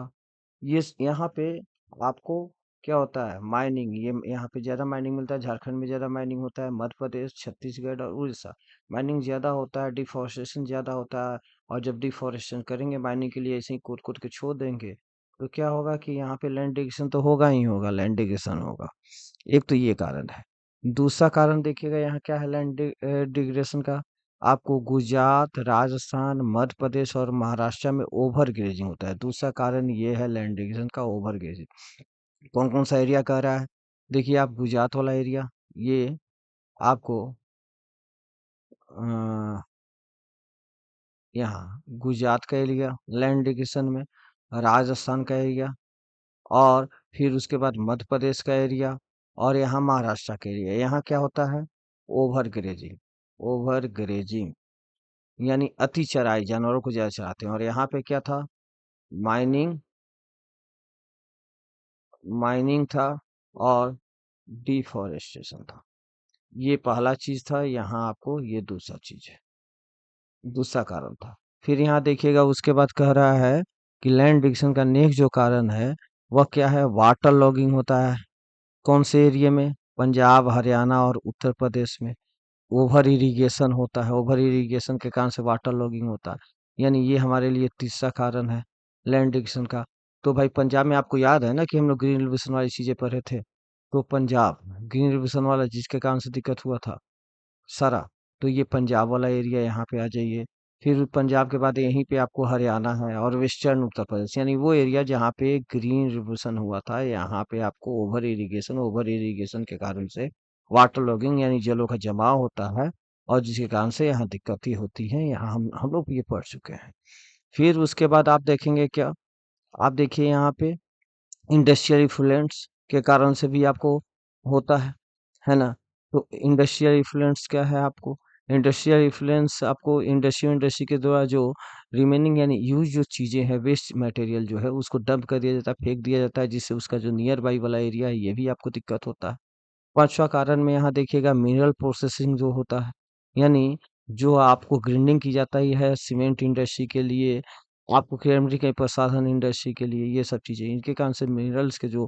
[SPEAKER 1] यहाँ पे आपको क्या होता है, माइनिंग, ये यहाँ पे ज्यादा माइनिंग मिलता है, झारखंड में ज्यादा माइनिंग होता है, मध्य प्रदेश, छत्तीसगढ़ और उड़ीसा माइनिंग ज्यादा होता है, डिफोरेस्टेशन ज्यादा होता है। और जब डिफोरेस्टेशन करेंगे माइनिंग के लिए, ऐसे ही कूट कूट के छोड़ देंगे, तो क्या होगा कि यहाँ पे लैंड डिग्रेडेशन तो होगा ही होगा, लैंड डिग्रेडेशन होगा। एक तो ये कारण है। दूसरा कारण देखिएगा यहाँ क्या है लैंड डिग्रेडेशन का, आपको गुजरात, राजस्थान, मध्य प्रदेश और महाराष्ट्र में ओवर ग्रेजिंग होता है। दूसरा कारण ये है लैंड डिविजन का, ओवर ग्रेजिंग। कौन कौन सा एरिया कह रहा है? देखिए आप गुजरात वाला एरिया, ये आपको अ, यहाँ गुजरात का एरिया लैंड डिविजन में, राजस्थान का एरिया, और फिर उसके बाद मध्य प्रदेश का एरिया, और यहाँ महाराष्ट्र का एरिया। यहाँ क्या होता है? ओवर ग्रेजिंग, ओवर ग्रेजिंग यानी अति चराई, जानवरों को ज्यादा चराते हैं। और यहाँ पे क्या था? माइनिंग, माइनिंग था और डिफॉरेस्टेशन था। ये पहला चीज था, यहाँ आपको ये दूसरा चीज है, दूसरा कारण था। फिर यहाँ देखिएगा उसके बाद कह रहा है कि लैंड डिविजन का नेक्स्ट जो कारण है वह क्या है? वाटर लॉगिंग होता है। कौन से एरिया में? पंजाब, हरियाणा और उत्तर प्रदेश में। ओवर इरिगेशन होता है, ओवर इरिगेशन के कारण से वाटर लॉगिंग होता है। यानी ये हमारे लिए तीसरा कारण है लैंड डिविजन का। तो भाई पंजाब में आपको याद है ना कि हम लोग ग्रीन रिवोल्यूशन वाली चीजें पढ़े थे। तो पंजाब ग्रीन रिवोल्यूशन वाला जिसके कारण से दिक्कत हुआ था सारा, तो ये पंजाब वाला एरिया यहाँ पे आ जाइए। फिर पंजाब के बाद यहीं पे आपको हरियाणा है और वेस्टर्न उत्तर प्रदेश, यानी वो एरिया जहाँ पे ग्रीन रिवोल्यूशन हुआ था, यहाँ पे आपको ओवर इरिगेशन के कारण से वाटर लॉगिंग यानी जलों का जमाव होता है, और जिसके कारण से यहाँ दिक्कतें होती हैं। यहाँ हम लोग ये पढ़ चुके हैं। फिर उसके बाद आप देखेंगे क्या? आप देखिए यहाँ पे इंडस्ट्रियल इफ्लुएंस के कारण से भी आपको होता है ना? तो इंडस्ट्रियल इफ्लुएंस क्या है आपको? इंडस्ट्रियल इफ्लुएंस आपको इंडस्ट्री के द्वारा जो रिमेनिंग यानी यूज जो चीजें हैं, वेस्ट मटेरियल जो है उसको डंप कर दिया जाता है, फेंक दिया जाता है, जिससे उसका जो नियर बाई वाला एरिया है ये भी आपको दिक्कत होता है। पांचवा कारण में यहाँ देखिएगा मिनरल प्रोसेसिंग जो होता है, यानी जो आपको ग्राइंडिंग की जाता ही है सीमेंट इंडस्ट्री के लिए, आपको केमिकल के प्रसाधन इंडस्ट्री के लिए, ये सब चीजें इनके कारण से मिनरल्स के जो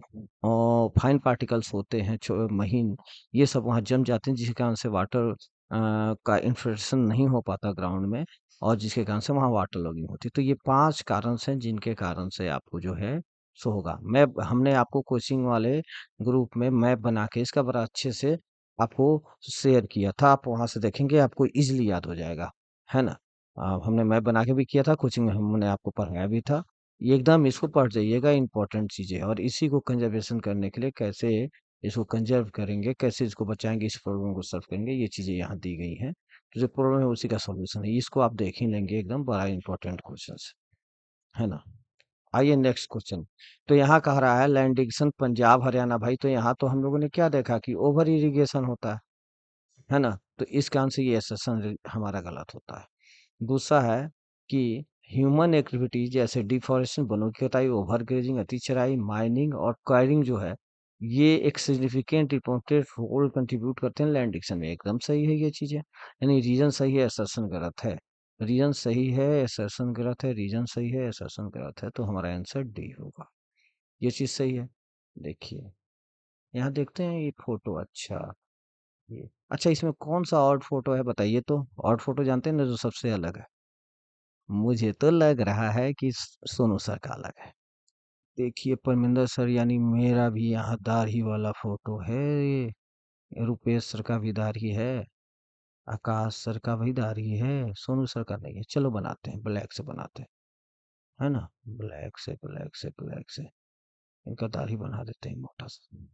[SPEAKER 1] फाइन पार्टिकल्स होते हैं महीन, ये सब वहाँ जम जाते हैं, जिसके कारण से वाटर का इन्फिल्ट्रेशन नहीं हो पाता ग्राउंड में, और जिसके कारण से वहाँ वाटर लॉगिंग होती है। तो ये पांच कारण हैं जिनके कारण से आपको जो है सो होगा। मैं हमने आपको कोचिंग वाले ग्रुप में मैप बना के इसका बड़ा अच्छे से आपको शेयर किया था, आप वहां से देखेंगे आपको इजीली याद हो जाएगा, है ना? हमने मैप बना के भी किया था, कोचिंग में हमने आपको पढ़ाया भी था। ये एकदम इसको पढ़ जाइएगा, इंपॉर्टेंट चीजें। और इसी को कंजर्वेशन करने के लिए कैसे इसको कंजर्व करेंगे, कैसे इसको बचाएंगे, इस प्रॉब्लम को सॉल्व करेंगे, ये चीजें यहाँ दी गई हैं। तो जो प्रॉब्लम है उसी का सॉल्यूशन है, इसको आप देख ही लेंगे, एकदम बड़ा इंपॉर्टेंट क्वेश्चन है ना? आइए नेक्स्ट क्वेश्चन। तो यहाँ कह रहा है लैंड डिविजन पंजाब हरियाणा। भाई तो यहाँ तो हम लोगों ने क्या देखा कि ओवर इरिगेशन होता है ना? तो इस कारण से ये असर्शन हमारा गलत होता है। दूसरा है कि ह्यूमन एक्टिविटीज जैसे डिफॉरेस्टेशन, वनों की कटाई, ओवर ग्रेजिंग, अति चराई, माइनिंग और क्वायरिंग जो है, ये एक सिग्निफिकेंट इंपॉर्टेंट रोल कंट्रीब्यूट करते हैं लैंड डिविजन में। एकदम सही है ये चीजें, यानी रीजन सही है, असर्शन गलत है। रीजन सही है, असर्शन गलत है, रीजन सही है, असर्शन गलत है, तो हमारा आंसर डी होगा। ये चीज सही है। देखिए यहाँ देखते हैं ये फोटो, अच्छा ये अच्छा, इसमें कौन सा ऑड फोटो है बताइए तो? ऑड फोटो जानते हैं ना जो सबसे अलग है? मुझे तो लग रहा है कि सोनू सर का अलग है। देखिए परमिंदर सर, यानी मेरा भी यहाँ दाढ़ी वाला फोटो है ये। रुपेश सर का भी दाढ़ी है, आकाश सर का भी दाढ़ी है, सोनू सर का नहीं है। चलो बनाते हैं, ब्लैक से बनाते हैं, है ना? ब्लैक से इनका दाढ़ी बना देते हैं मोटा सा।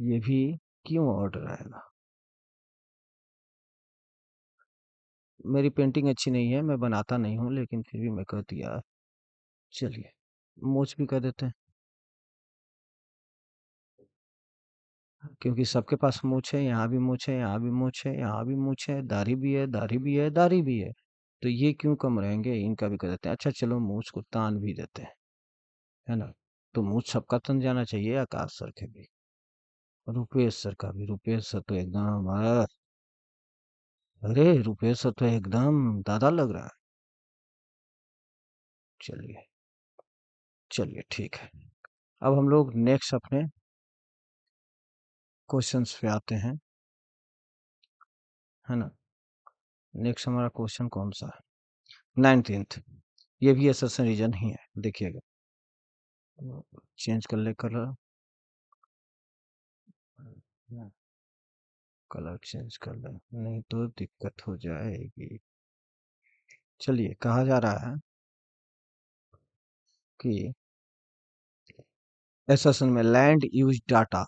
[SPEAKER 1] ये भी क्यों ऑर्डर आएगा? मेरी पेंटिंग अच्छी नहीं है, मैं बनाता नहीं हूँ, लेकिन फिर भी मैं कर दिया। चलिए मूछ भी कर देते हैं, क्योंकि सबके पास मूछ है, यहाँ भी मूछ है, यहाँ भी मूछ है, यहाँ भी मूछ है, दाढ़ी भी है, दाढ़ी भी है, दाढ़ी भी है। तो ये क्यों कम रहेंगे, इनका भी कर देते हैं। अच्छा चलो मूछ को तान भी देते हैं, है ना? तो मूछ सबका तन जाना चाहिए, आकाश सर के भी, रुपेश सर का भी। रुपेश सर तो एकदम अरे रुपेश सर तो एकदम दादा लग रहा है। चलिए, चलिए ठीक है। अब हम लोग नेक्स्ट अपने क्वेश्चंस पे आते हैं, है ना? नेक्स्ट हमारा क्वेश्चन कौन सा है? 19th। ये भी असर्शन रीजन ही है, देखिएगा। चेंज कर ले कलर, कलर चेंज कर ले, नहीं तो दिक्कत हो जाएगी। चलिए कहा जा रहा है कि असर्शन में land use data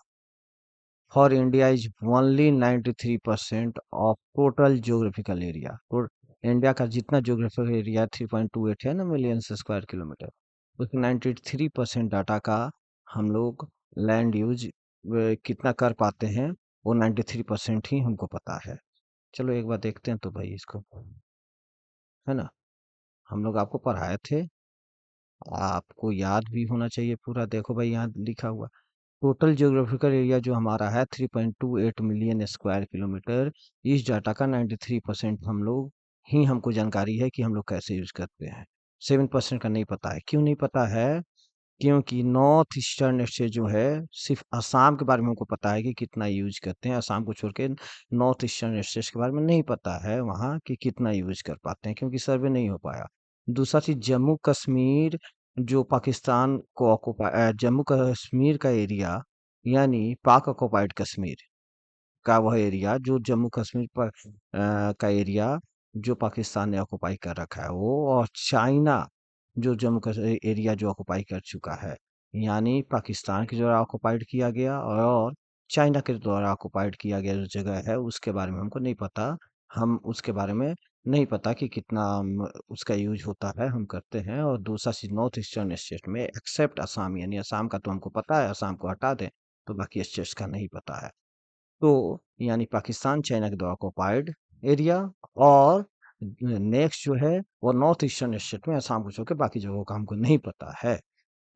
[SPEAKER 1] for India is only 93% of total geographical area. तो इंडिया का जितना ज्योग्राफिकल एरिया 3.28 है ना मिलियन स्क्वायर किलोमीटर, उसमें 93% डाटा का हम लोग लैंड यूज कितना कर पाते हैं? वो 93% ही हमको पता है। चलो एक बार देखते हैं तो भाई इसको, है ना? हम लोग आपको पढ़ाए थे, आपको याद भी होना चाहिए पूरा। देखो भाई यहाँ लिखा हुआ, टोटल ज्योग्राफिकल एरिया जो हमारा है 3.28 मिलियन स्क्वायर किलोमीटर। इस डाटा का 93% हम लोग ही हमको जानकारी है कि हम लोग कैसे यूज करते हैं। 7% का नहीं पता है। क्यों नहीं पता है? क्योंकि नॉर्थ ईस्टर्न स्टेट जो है, सिर्फ असम के बारे में हमको पता है कि कितना यूज करते हैं। असम को छोड़ के नॉर्थ ईस्टर्न स्टेट के बारे में नहीं पता है वहाँ कि कितना यूज कर पाते हैं, क्योंकि सर्वे नहीं हो पाया। दूसरा चीज, जम्मू कश्मीर जो पाकिस्तान को ऑक्युपाई, जम्मू कश्मीर का एरिया, यानी पाक ऑक्युपाइड कश्मीर का वह एरिया जो जम्मू कश्मीर पर का एरिया जो पाकिस्तान ने ऑक्युपाई कर रखा है वो, और चाइना जो जम्मू कश्मीर एरिया जो ऑक्युपाई कर चुका है, यानी पाकिस्तान के द्वारा ऑक्युपाइड किया गया और चाइना के द्वारा ऑक्युपाइड किया गया जो जगह है, उसके बारे में हमको नहीं पता। हम उसके बारे में नहीं पता कि कितना उसका यूज होता है, हम करते हैं। और दूसरा चीज, नॉर्थ ईस्टर्न स्टेट में एक्सेप्ट असम, यानी असम का तो हमको पता है, असम को हटा दें तो बाकी स्टेट्स का नहीं पता है। तो यानी पाकिस्तान चाइना के द्वारा ऑक्युपाइड एरिया, और नेक्स्ट जो है वो नॉर्थ ईस्टर्न स्टेट में असम को छोड़ के बाकी जगहों का हमको नहीं पता है।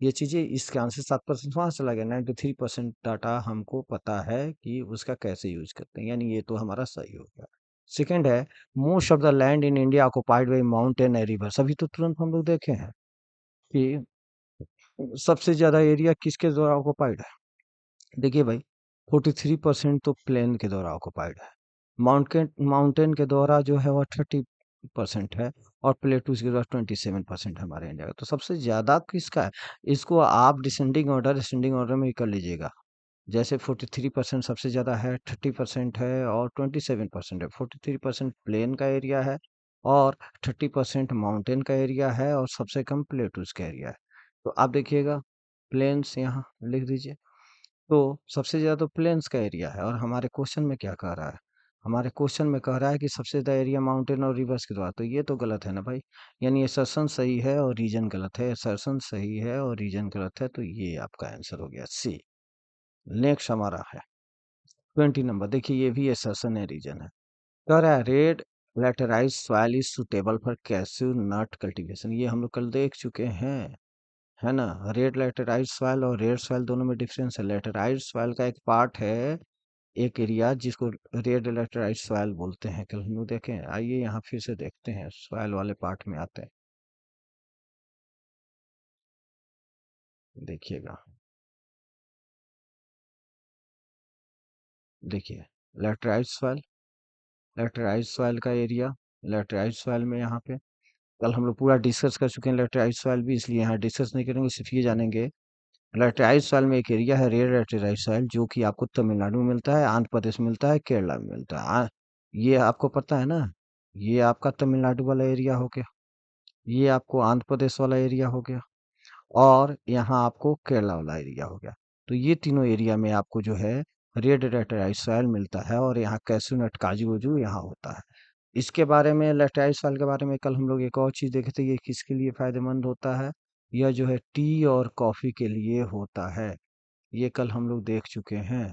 [SPEAKER 1] ये चीजें, इसके आंसर 7% वहां चला गया। 93% डाटा हमको पता है कि उसका कैसे यूज करते हैं, यानी ये तो हमारा सही हो गया। सेकंड है, most of the land in India occupied by mountain and reverse. अभी तो तुरंत हम लोग देखे हैं कि सबसे ज्यादा एरिया किसके द्वारा ऑक्युपाइड है। देखिए भाई, 43% तो प्लेन के द्वारा ऑक्युपाइड है। माउंटेन माउंटेन के द्वारा जो है वह 30% है, और प्लेटूज के द्वारा 27% हमारे इंडिया का। तो सबसे ज्यादा किसका है? इसको आप डिसेंडिंग ऑर्डर में ही कर लीजिएगा। जैसे 43% सबसे ज्यादा है, 30% है, और 27% है। 43% प्लेन का एरिया है, और 30% माउंटेन का एरिया है, और सबसे कम प्लेटूज का एरिया है। तो आप देखिएगा, प्लेन्स यहाँ लिख दीजिए। तो सबसे ज़्यादा तो प्लेन्स का एरिया है, और हमारे क्वेश्चन में क्या कह रहा है? हमारे क्वेश्चन में कह रहा है कि सबसे ज़्यादा एरिया माउंटेन और रिवर्स के द्वारा। तो ये तो गलत है ना भाई। यानी असर्शन सही है और रीजन गलत है, असर्शन सही है और रीजन गलत है, तो ये आपका आंसर हो गया सी। नेक्स्ट हमारा है 20 नंबर। देखिए, ये भी असर्शन है, रीजन है। कह रहा है red laterite soil is suitable for cashew nut cultivation. ये हम लोग कल देख चुके हैं, है ना? रेड लैटेराइट सॉइल और रेड सॉइल दोनों में डिफरेंस है। लैटेराइट सॉइल का एक पार्ट है, एक एरिया, जिसको रेड लैटेराइट सॉइल बोलते हैं। कल हम लोग देखें, आइए यहाँ फिर से देखते हैं, सॉइल वाले पार्ट में आते हैं। देखिएगा, देखिए, लैटेराइट सॉइल, लैटेराइट सॉइल का एरिया, लैटेराइट सॉइल में यहाँ पे कल हम लोग पूरा डिस्कस कर चुके हैं लैटेराइट सॉइल भी, इसलिए यहाँ डिस्कस नहीं करेंगे, सिर्फ ये जानेंगे। लैटेराइट सॉइल में एक एरिया है रेड लैटेराइट सॉइल, जो कि आपको तमिलनाडु में मिलता है, आंध्र प्रदेश में मिलता है, केरला में मिलता है। ये आपको पता है ना? ये आपका तमिलनाडु वाला एरिया हो गया, ये आपको आंध्र प्रदेश वाला एरिया हो गया, और यहाँ आपको केरला वाला एरिया हो गया। तो ये तीनों एरिया में आपको जो है रेड लैटेराइट सॉइल मिलता है, और यहाँ कैसू नट काजू वजू यहाँ होता है। इसके बारे में, लैटेराइट सॉइल के बारे में कल हम लोग एक और चीज देखे थे, ये किसके लिए फायदेमंद होता है? यह जो है टी और कॉफी के लिए होता है। ये कल हम लोग देख चुके हैं,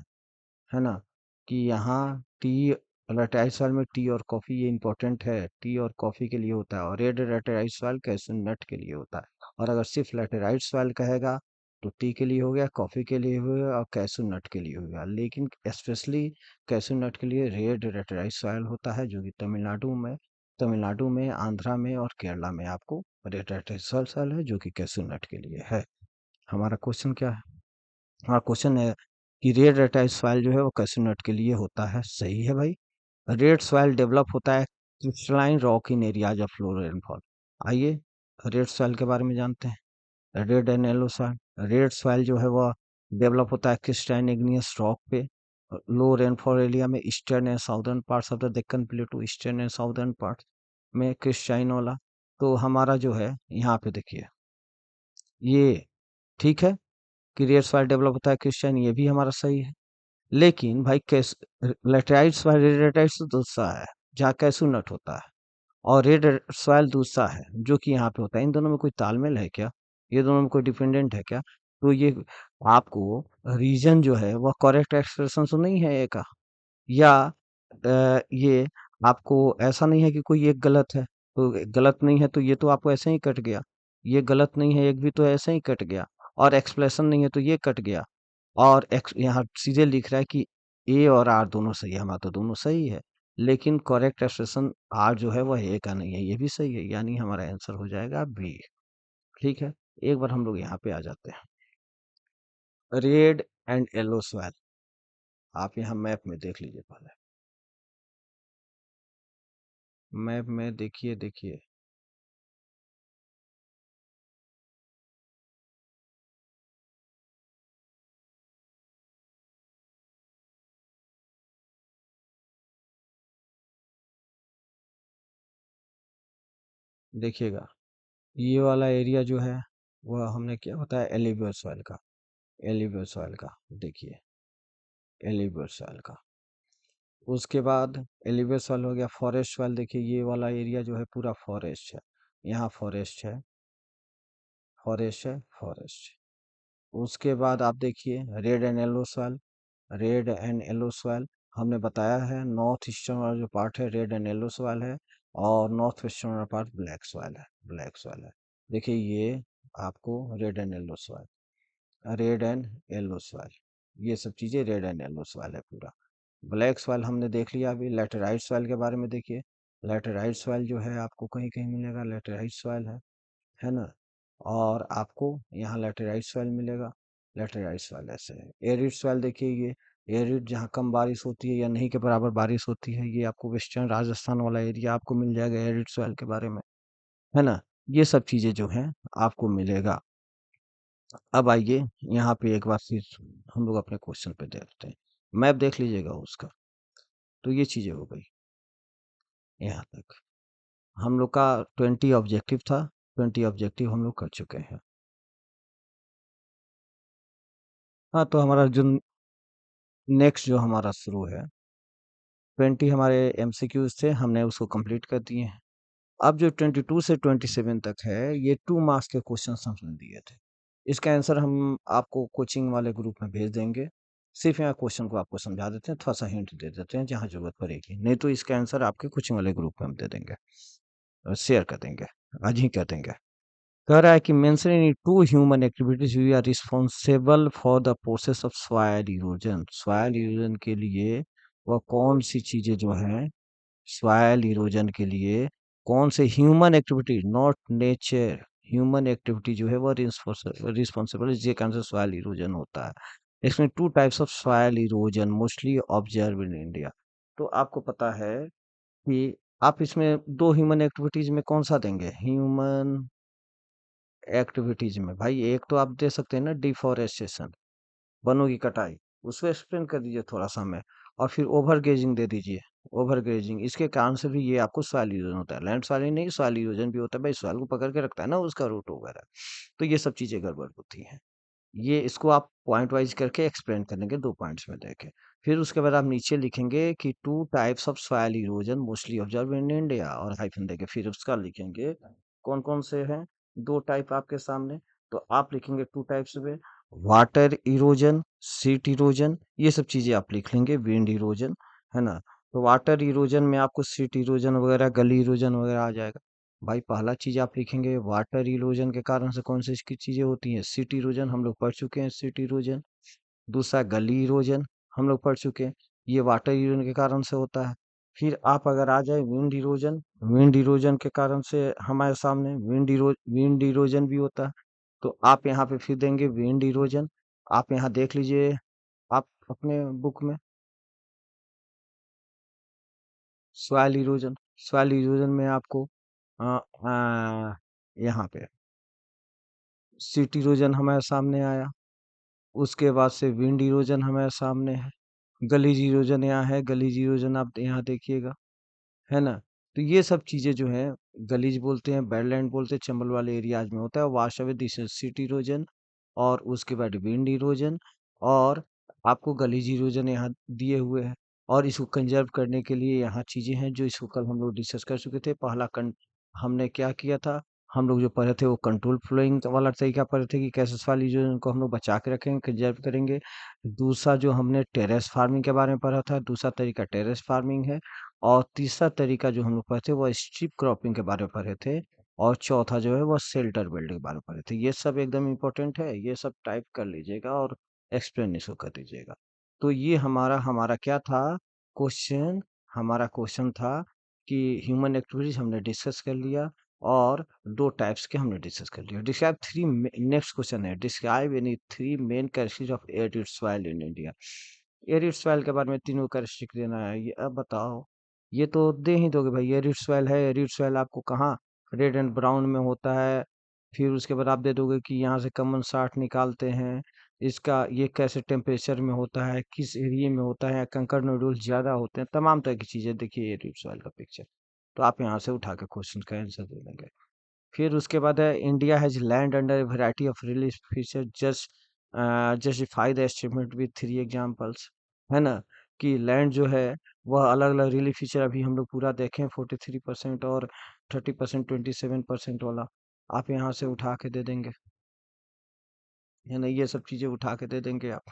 [SPEAKER 1] है ना? कि यहाँ टी, लैटेराइट सॉइल में टी और कॉफी, ये इंपॉर्टेंट है, टी और कॉफी के लिए होता है, और रेड लैटेराइट सॉइल कैसू नट के लिए होता है। और अगर सिर्फ लैटेराइट सॉइल कहेगा तो टी के लिए हो गया, कॉफी के लिए हो गया, और कैसू नट के लिए हो गया। लेकिन स्पेशली कैसू नट के लिए रेड लैटेराइट सॉइल होता है, जो कि तमिलनाडु में, आंध्रा में और केरला में आपको रेड लैटेराइट सॉइल है, जो कि कैसू नट के लिए है। हमारा क्वेश्चन क्या है? हमारा क्वेश्चन है कि रेड रेटाइल सॉइल जो है वो कैसे नट के लिए होता है। सही है भाई। रेड सॉइल डेवलप होता है crystalline rock in areas of low rainfall. आइए रेड सॉइल के बारे में जानते हैं। Red and yellow soil, red soil जो है वह डेवलप होता है क्रिस्टलाइन इग्नियस रॉक पे, लो रेनफॉल एरिया में, eastern and southern parts of the Deccan प्लेटू, eastern and southern parts में क्रिस्टाइन वाला। तो हमारा जो है यहाँ पे देखिए, ये ठीक है कि रेड सॉइल डेवलप होता है क्रिस्टाइन, ये भी हमारा सही है। लेकिन भाई कैस लेटेराइट सॉइल रेडेटाइट से दूसरा है, जहाँ कैसू नट होता है, और रेड सॉइल दूसरा है जो कि यहाँ पे होता है। इन दोनों में कोई तालमेल है क्या? ये दोनों में कोई डिपेंडेंट है क्या? तो ये आपको रीजन जो है वह करेक्ट एक्सप्रेशन तो नहीं है ए का। या ये आपको ऐसा नहीं है कि कोई एक गलत है, तो गलत नहीं है तो ये तो आपको ऐसे ही कट गया, ये गलत नहीं है एक भी तो ऐसे ही कट गया, और एक्सप्रेशन नहीं है तो ये कट गया, और एक्स यहाँ सीधे लिख रहा है कि ए और आर दोनों सही है, हमारा तो दोनों सही है, लेकिन करेक्ट एक्सप्रेशन आर जो है वह ए का नहीं है, ये भी सही है, यानी हमारा आंसर हो जाएगा बी। ठीक है, एक बार हम लोग यहाँ पे आ जाते हैं। रेड एंड येलो सॉइल, आप यहाँ मैप में देख लीजिए पहले, मैप में देखिए देखिए, देखिएगा, ये वाला एरिया जो है वह हमने क्या बताया, एलिवियल सॉइल का, एलिवियल सॉइल का, देखिए एलिवियल सॉइल का। उसके बाद एलिवियल सॉइल हो गया, फॉरेस्ट सॉइल, देखिए ये वाला एरिया जो है पूरा फॉरेस्ट है, यहाँ फॉरेस्ट है, फॉरेस्ट है, फॉरेस्ट। उसके बाद आप देखिए red and yellow soil, red and yellow soil हमने बताया है, नॉर्थ ईस्टर्न वाला जो पार्ट है रेड एंड येलो सॉइल है, और नॉर्थ वेस्टर्न वाला पार्ट ब्लैक सॉइल है, ब्लैक सॉइल है। देखिए ये आपको red and yellow soil, red and yellow soil, ये सब चीज़ें रेड एंड येलो सॉइल है पूरा। ब्लैक सॉइल हमने देख लिया, अभी लैटेराइट सॉइल के बारे में देखिए, लैटेराइट सॉइल जो है आपको कहीं कहीं मिलेगा, लैटेराइट सॉइल है ना, और आपको यहाँ लैटेराइट सॉइल मिलेगा, लैटेराइट सॉइल ऐसे है। एरिड सॉइल देखिए, ये एरिड जहाँ कम बारिश होती है या नहीं के बराबर बारिश होती है, ये आपको वेस्टर्न राजस्थान वाला एरिया आपको मिल जाएगा एरिड सॉइल के बारे में, है ना, ये सब चीजें जो हैं आपको मिलेगा। अब आइए यहाँ पे एक बार फिर हम लोग अपने क्वेश्चन पे देखते हैं, मैप देख लीजिएगा उसका। तो ये चीजें हो गई यहाँ तक, हम लोग का 20 ऑब्जेक्टिव था, 20 ऑब्जेक्टिव हम लोग कर चुके हैं। हाँ, तो हमारा जो नेक्स्ट जो हमारा शुरू है, 20 हमारे एमसीक्यूज थे, हमने उसको कंप्लीट कर दिए हैं। अब जो 22 से 27 तक है, ये 2 मार्क्स के क्वेश्चन हमने दिए थे, इसका आंसर हम आपको कोचिंग वाले ग्रुप में भेज देंगे। सिर्फ यहाँ क्वेश्चन को आपको समझा देते हैं, थोड़ा सा हिंट दे देते हैं जहाँ जरूरत पड़ेगी, नहीं तो इसका आंसर आपके कोचिंग वाले ग्रुप में हम दे देंगे, शेयर कर देंगे, आज ही कर देंगे। कह रहा है कि mention in two human activities we are responsible for the process of soil erosion, soil erosion के लिए वह कौन सी चीजें जो हैं, सॉइल इरोजन के लिए कौन से human activity, not nature, human activity जो है वो रिस्पॉन्सिबल, इसके कारण से सॉइल इरोजन होता है। इसमें 2 types of soil erosion mostly observe in India. तो आपको पता है कि आप इसमें दो ह्यूमन एक्टिविटीज में कौन सा देंगे, ह्यूमन एक्टिविटीज में भाई एक तो आप दे सकते हैं ना डिफॉरेस्टेशन, वनों की कटाई, उसको एक्सप्लेन कर दीजिए थोड़ा सा हमें, और फिर ओवर ग्रेजिंग दे दीजिए, ओवर ग्रेजिंग, इसके कारण से भी ये आपको सॉइल इरोजन होता है, लैंड सॉइल नहीं सॉइल इरोजन भी होता है भाई, सॉइल को पकड़ के रखता है ना उसका रूट वगैरह, तो ये सब चीजें गड़बड़ होती हैं। ये इसको आप पॉइंट वाइज करके एक्सप्लेन करेंगे 2 पॉइंट्स में देके, फिर उसके बाद आप नीचे लिखेंगे कि 2 types of soil erosion mostly observe in India, और हाइफन देके फिर उसका लिखेंगे कौन कौन से हैं 2 टाइप आपके सामने। तो आप लिखेंगे 2 टाइप्स में, वाटर इरोजन, सीट इरोजन, ये सब चीजें आप लिख लेंगे, विंड इरोजन, है ना। तो वाटर इरोजन में आपको सीट इरोजन वगैरह, गली इरोजन वगैरह आ जाएगा। भाई पहला चीज आप लिखेंगे वाटर इरोजन के कारण से कौन सी इसकी चीजें होती हैं, सीट इरोजन हम लोग पढ़ चुके हैं, सीट इरोजन। दूसरा गली इरोजन हम लोग पढ़ चुके हैं, ये वाटर इरोजन के कारण से होता है। फिर आप अगर आ जाए विंड इरोजन, विंड इरोजन के कारण से हमारे सामने विंड इरोजन भी होता है। तो आप यहाँ पे फिर देंगे विंड इरोजन, आप यहाँ देख लीजिए आप अपने बुक में, सॉइल इरोजन, सॉइल इरोजन में आपको अ, यहाँ पे सीट इरोजन हमारे सामने आया, उसके बाद से विंड इरोजन हमारे सामने है, गलीज इरोजन यहाँ है, गलीज इरोजन आप यहाँ देखिएगा, है ना। तो ये सब चीजें जो है, गलीज बोलते हैं, बैडलैंड बोलते हैं, चंबल वाले एरियाज में होता है, wash away this seat erosion, और उसके बाद विंड इरोजन, और आपको गलीज इरोजन यहाँ दिए हुए हैं। और इसको कंजर्व करने के लिए यहाँ चीजें हैं जो इसको कल हम लोग डिस्कस कर चुके थे, पहला हमने क्या किया था, हम लोग जो पढ़े थे वो कंट्रोल फ्लोइंग वाला तरीका पढ़े थे कि कैसे सॉइल यूज उनको हम लोग बचा के रखेंगे, कंजर्व करेंगे। दूसरा जो हमने टेरेस फार्मिंग के बारे में पढ़ा था, दूसरा तरीका टेरेस फार्मिंग है। और तीसरा तरीका जो हम लोग पढ़े थे वो स्ट्रिप क्रॉपिंग के बारे में पढ़े थे। और चौथा जो है वो शेल्टर बिल्डिंग के बारे में पढ़े थे। ये सब एकदम इम्पोर्टेंट है, ये सब टाइप कर लीजिएगा और एक्सप्लेन इसको कर दीजिएगा। तो ये हमारा हमारा क्या था क्वेश्चन, हमारा क्वेश्चन था कि ह्यूमन एक्टिविटीज हमने डिस्कस कर लिया, और दो टाइप्स के हमने डिस्कस कर लिया। डिस्क्राइब थ्री, नेक्स्ट क्वेश्चन है describe any three main characteristics of air rich soil in India. Air rich soil के बारे में तीनों कैरेक्टरिस्टिक देना है, ये अब बताओ। ये तो दे ही दोगे भाई, एयर रिच सॉइल है, एयर रिच सॉइल आपको कहाँ रेड एंड ब्राउन में होता है। फिर उसके बाद आप दे दोगे कि यहाँ से कॉमन साल्ट निकालते हैं, इसका ये कैसे टेम्परेचर में होता है, किस एरिया में होता है, कंकड़ नोडुल ज्यादा होते हैं, तमाम तरह की चीजें देखिए एयर रिच सॉइल का पिक्चर। तो आप यहाँ से उठा के क्वेश्चन का आंसर दे देंगे। फिर उसके बाद है India has land under variety of relief feature just justify the estimate with three examples. है ना, कि लैंड जो है वह अलग अलग रिलीफ फीचर अभी हम लोग पूरा देखें 43% और 30%, 27% वाला आप यहाँ से उठा के दे देंगे। है ना, ये सब चीजें उठा के दे देंगे आप।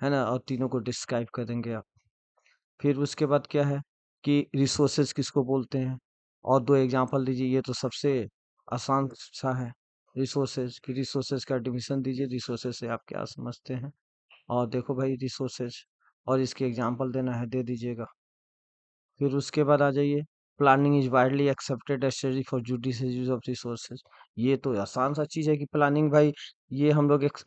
[SPEAKER 1] है ना, और तीनों को डिस्क्राइब कर देंगे आप। फिर उसके बाद क्या है कि रिसोर्सेज किसको बोलते हैं, और दो एग्जांपल दीजिए। ये तो सबसे आसान सा है, रिसोर्सेज की रिसोर्सेज का डिफिनेशन दीजिए, रिसोर्सेज से आप क्या समझते हैं। और देखो भाई रिसोर्सेज, और इसके एग्जांपल देना है, दे दीजिएगा। फिर उसके बाद आ जाइए, planning is widely accepted strategy for judicious use of resources. ये तो आसान सा चीज है कि प्लानिंग भाई, ये हम लोग एक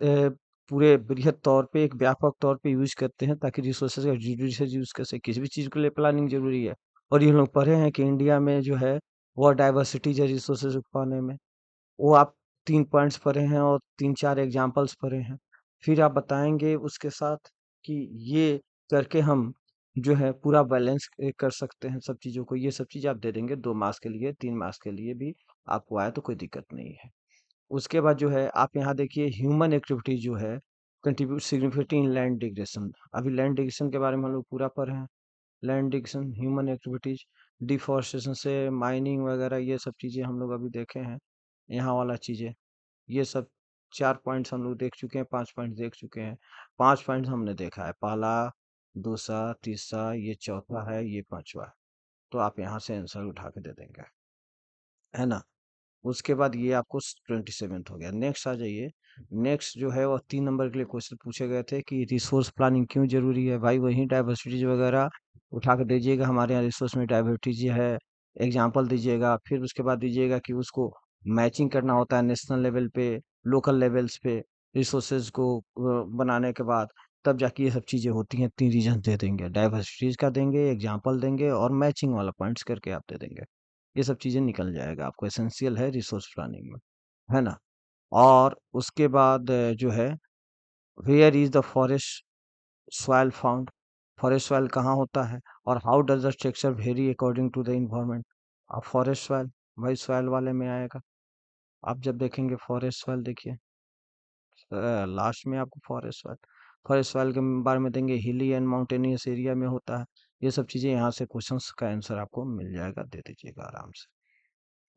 [SPEAKER 1] पूरे बृहद तौर पे, एक व्यापक तौर पे यूज करते हैं ताकि रिसोर्सेज का जुडिशियस यूज कर सके। किसी भी चीज के लिए प्लानिंग जरूरी है। और ये लोग पढ़े हैं कि इंडिया में जो है वो डाइवर्सिटीज है रिसोर्सेज पाने में। वो आप 3 पॉइंट्स पढ़े हैं और 3-4 एग्जांपल्स पढ़े हैं। फिर आप बताएँगे उसके साथ कि ये करके हम जो है पूरा बैलेंस कर सकते हैं सब चीज़ों को। ये सब चीज़ आप दे देंगे 2 मार्क्स के लिए, 3 मार्क्स के लिए भी आपको आए तो कोई दिक्कत नहीं है। उसके बाद जो है आप यहाँ देखिए ह्यूमन एक्टिविटी जो है contribute significantly in land degradation. अभी लैंड डिग्रेडेशन के बारे में हम लोग पूरा पढ़े हैं। Land degradation, human activities, deforestation से माइनिंग वगैरह, ये सब चीज़ें हम लोग अभी देखे हैं। यहाँ वाला चीज़ें, ये सब 4 पॉइंट्स हम लोग देख चुके हैं, 5 पॉइंट्स देख चुके हैं। 5 पॉइंट्स हमने देखा है, पहला, दूसरा, तीसरा, ये चौथा है, ये पांचवा है। तो आप यहाँ से आंसर उठा के दे देंगे। है ना, उसके बाद ये आपको 27th हो गया। नेक्स्ट आ जाइए। नेक्स्ट जो है वो 3 नंबर के लिए क्वेश्चन पूछे गए थे कि रिसोर्स प्लानिंग क्यों जरूरी है। भाई वही डाइवर्सिटीज वगैरह उठा के दीजिएगा, हमारे यहाँ रिसोर्स में डाइवर्सिटीज है, एग्जाम्पल दीजिएगा। फिर उसके बाद दीजिएगा कि उसको मैचिंग करना होता है नेशनल लेवल पे, लोकल लेवल्स पे, रिसोर्सेज को बनाने के बाद तब जाके ये सब चीजें होती हैं। 3 रीजन दे देंगे, डाइवर्सिटीज का देंगे, एग्जाम्पल देंगे, और मैचिंग वाला पॉइंट्स करके आप दे देंगे। ये सब चीजें निकल जाएगा आपको, एसेंशियल है रिसोर्स प्लानिंग में। है ना, और उसके बाद जो है where is the forest soil found. Forest soil कहाँ होता है, और how does the structure vary according to the environment. अब फॉरेस्ट सॉइल, भाई सॉइल वाले में आएगा। आप जब देखेंगे फॉरेस्ट सॉइल देखिए, लास्ट में आपको फॉरेस्ट सॉइल के बारे में देंगे, हिली एंड माउंटेनियस एरिया में होता है। ये सब चीजें यहाँ से क्वेश्चंस का आंसर आपको मिल जाएगा, दे दीजिएगा आराम से।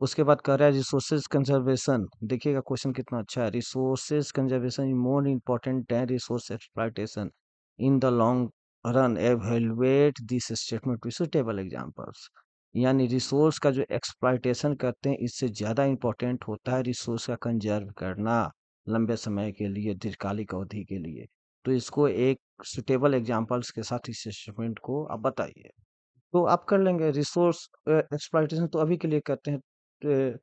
[SPEAKER 1] उसके बाद कह रहा है रिसोर्सेज कंजर्वेशन। देखिएगा क्वेश्चन कितना अच्छा है, resources conservation is more important then resource exploitation in the long run, evaluate this statement with suitable examples. यानी रिसोर्स का जो एक्सप्लॉइटेशन करते हैं इससे ज्यादा इम्पोर्टेंट होता है रिसोर्स का कंजर्व करना लंबे समय के लिए, दीर्घकालिक अवधि के लिए। तो इसको एक सुटेबल एग्जांपल्स के साथ इस स्टेटमेंट को आप बताइए। तो आप कर लेंगे। रिसोर्स एक्सप्लॉइटेशन तो अभी के लिए करते हैं,